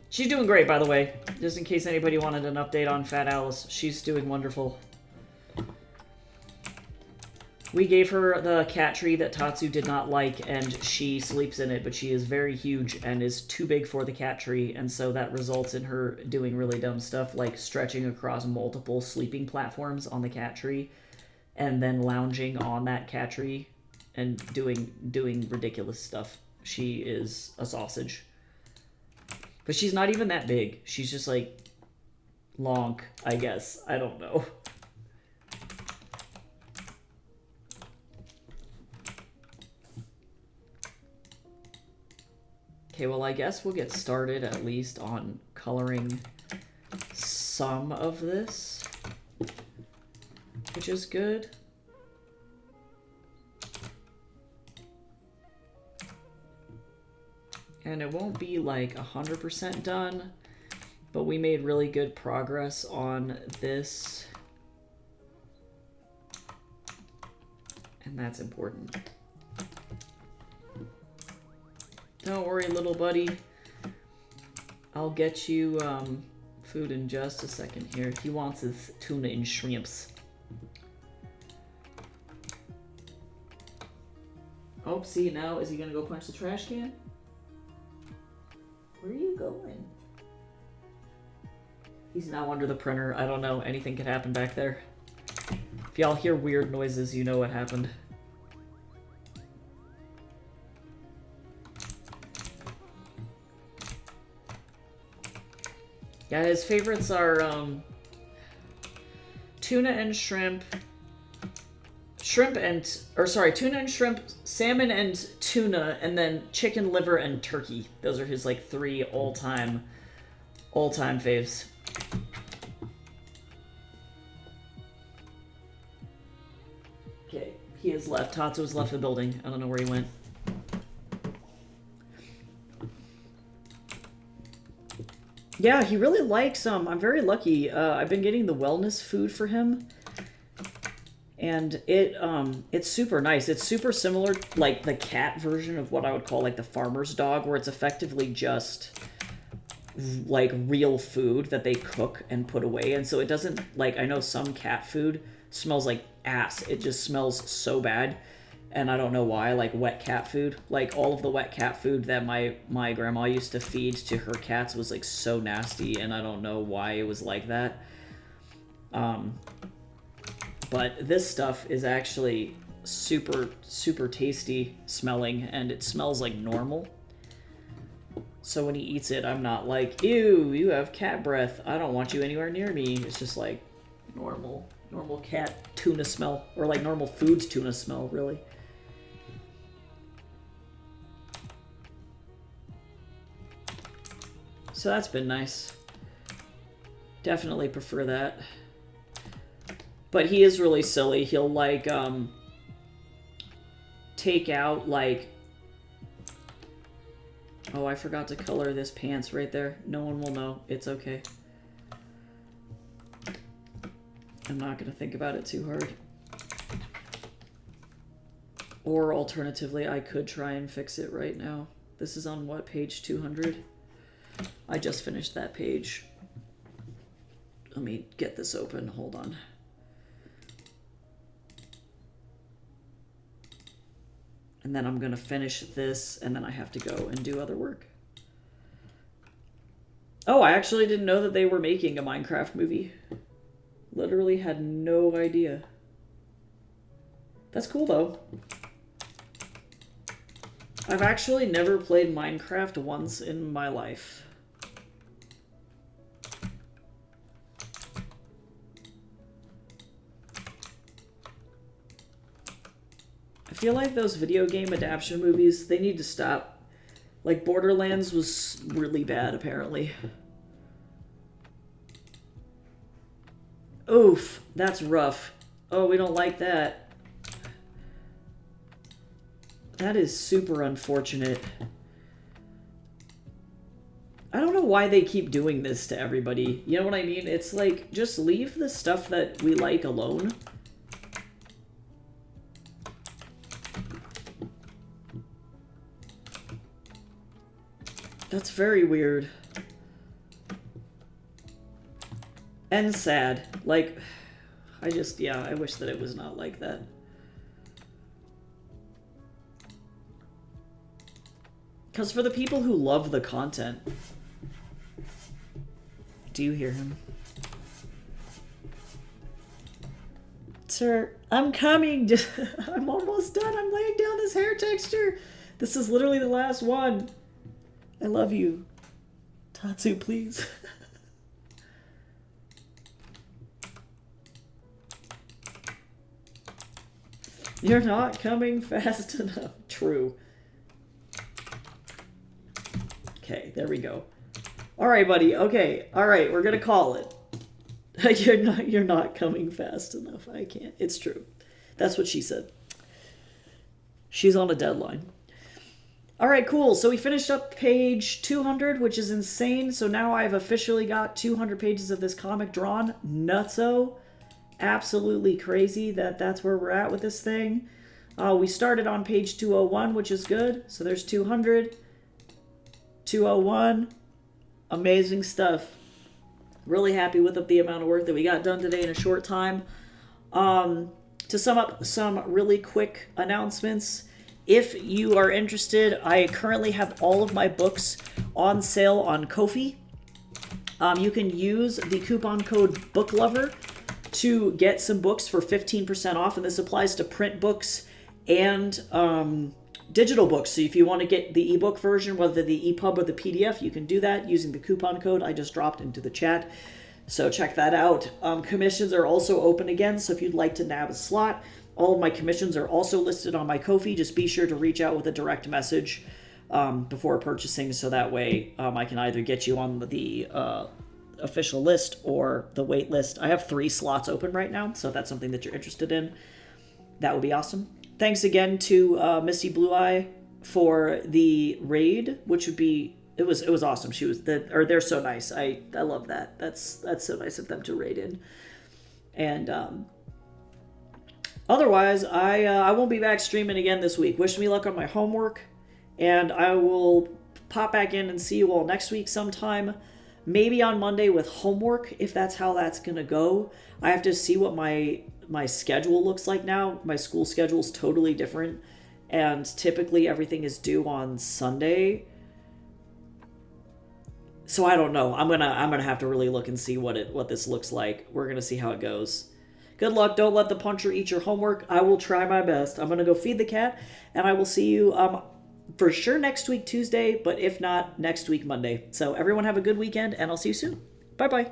She's doing great, by the way. Just in case anybody wanted an update on Fat Alice. She's doing wonderful. We gave her the cat tree that Tatsu did not like, and she sleeps in it, but she is very huge and is too big for the cat tree, and so that results in her doing really dumb stuff, like stretching across multiple sleeping platforms on the cat tree, and then lounging on that cat tree and doing ridiculous stuff. She is a sausage. But she's not even that big. She's just like long, I guess. I don't know. Okay, well, I guess we'll get started at least on coloring some of this, which is good. And it won't be like 100% done, but we made really good progress on this. And that's important. Don't worry, little buddy. I'll get you food in just a second here. He wants his tuna and shrimps. Oh, see, now is he gonna go punch the trash can? Where are you going? He's now under the printer. I don't know. Anything could happen back there. If y'all hear weird noises, you know what happened. Yeah, his favorites are tuna and shrimp, tuna and shrimp, salmon and tuna, and then chicken, liver, and turkey. Those are his like 3 all-time faves. Okay, he has left. Tatsu has left the building. I don't know where he went. Yeah, he really likes I'm very lucky. I've been getting the wellness food for him, and it's super nice. It's super similar, like the cat version of what I would call like the farmer's dog, where it's effectively just like real food that they cook and put away. And so it doesn't, like, I know some cat food smells like ass. It just smells so bad. And I don't know why, like wet cat food. Like all of the wet cat food that my grandma used to feed to her cats was like so nasty, and I don't know why it was like that. But this stuff is actually super, super tasty smelling, and it smells like normal. So when he eats it, I'm not like, ew, you have cat breath. I don't want you anywhere near me. It's just like normal cat tuna smell, or like normal foods tuna smell, really. So that's been nice. Definitely prefer that. But he is really silly. He'll like take out like, oh, I forgot to color this pants right there. No one will know. It's okay. I'm not gonna think about it too hard. Or alternatively, I could try and fix it right now. This is on what, page 200? I just finished that page. Let me get this open. Hold on. And then I'm going to finish this, and then I have to go and do other work. Oh, I actually didn't know that they were making a Minecraft movie. Literally had no idea. That's cool, though. I've actually never played Minecraft once in my life. feel like those video game adaptation movies, they need to stop. Like, Borderlands was really bad, apparently. Oof, that's rough. Oh, we don't like that. That is super unfortunate. I don't know why they keep doing this to everybody. You know what I mean? It's like, just leave the stuff that we like alone. That's very weird. And sad. Like, I wish that it was not like that. Because for the people who love the content... Do you hear him? Sir, I'm coming. I'm almost done. I'm laying down this hair texture. This is literally the last one. I love you. Tatsu, please. You're not coming fast enough. True. Okay, there we go. All right, buddy. Okay. All right, we're going to call it. You're not coming fast enough. I can't. It's true. That's what she said. She's on a deadline. All right, cool. So we finished up page 200, which is insane. So now I've officially got 200 pages of this comic drawn. Nutso. Absolutely crazy that that's where we're at with this thing. We started on page 201, which is good. So there's 200, 201. Amazing stuff. Really happy with the amount of work that we got done today in a short time. To sum up some really quick announcements. If you are interested, I currently have all of my books on sale on Ko-fi. You can use the coupon code BOOKLOVER to get some books for 15% off, and this applies to print books and digital books. So if you want to get the ebook version, whether the EPUB or the PDF, you can do that using the coupon code I just dropped into the chat. So check that out. Commissions are also open again, so if you'd like to nab a slot, all of my commissions are also listed on my Ko-fi. Just be sure to reach out with a direct message before purchasing, so that way I can either get you on the official list or the wait list. I have 3 slots open right now, so if that's something that you're interested in, that would be awesome. Thanks again to Missy Blue Eye for the raid, which would be it was awesome. They're so nice. I love that. That's so nice of them to raid in. And otherwise, I won't be back streaming again this week. Wish me luck on my homework, and I will pop back in and see you all next week sometime. Maybe on Monday with homework, if that's how that's gonna go. I have to see what my schedule looks like now. My school schedule is totally different, and typically everything is due on Sunday. So I don't know. I'm gonna have to really look and see what this looks like. We're gonna see how it goes. Good luck. Don't let the puncher eat your homework. I will try my best. I'm gonna go feed the cat, and I will see you for sure next week Tuesday, but if not, next week Monday. So everyone have a good weekend, and I'll see you soon. Bye bye.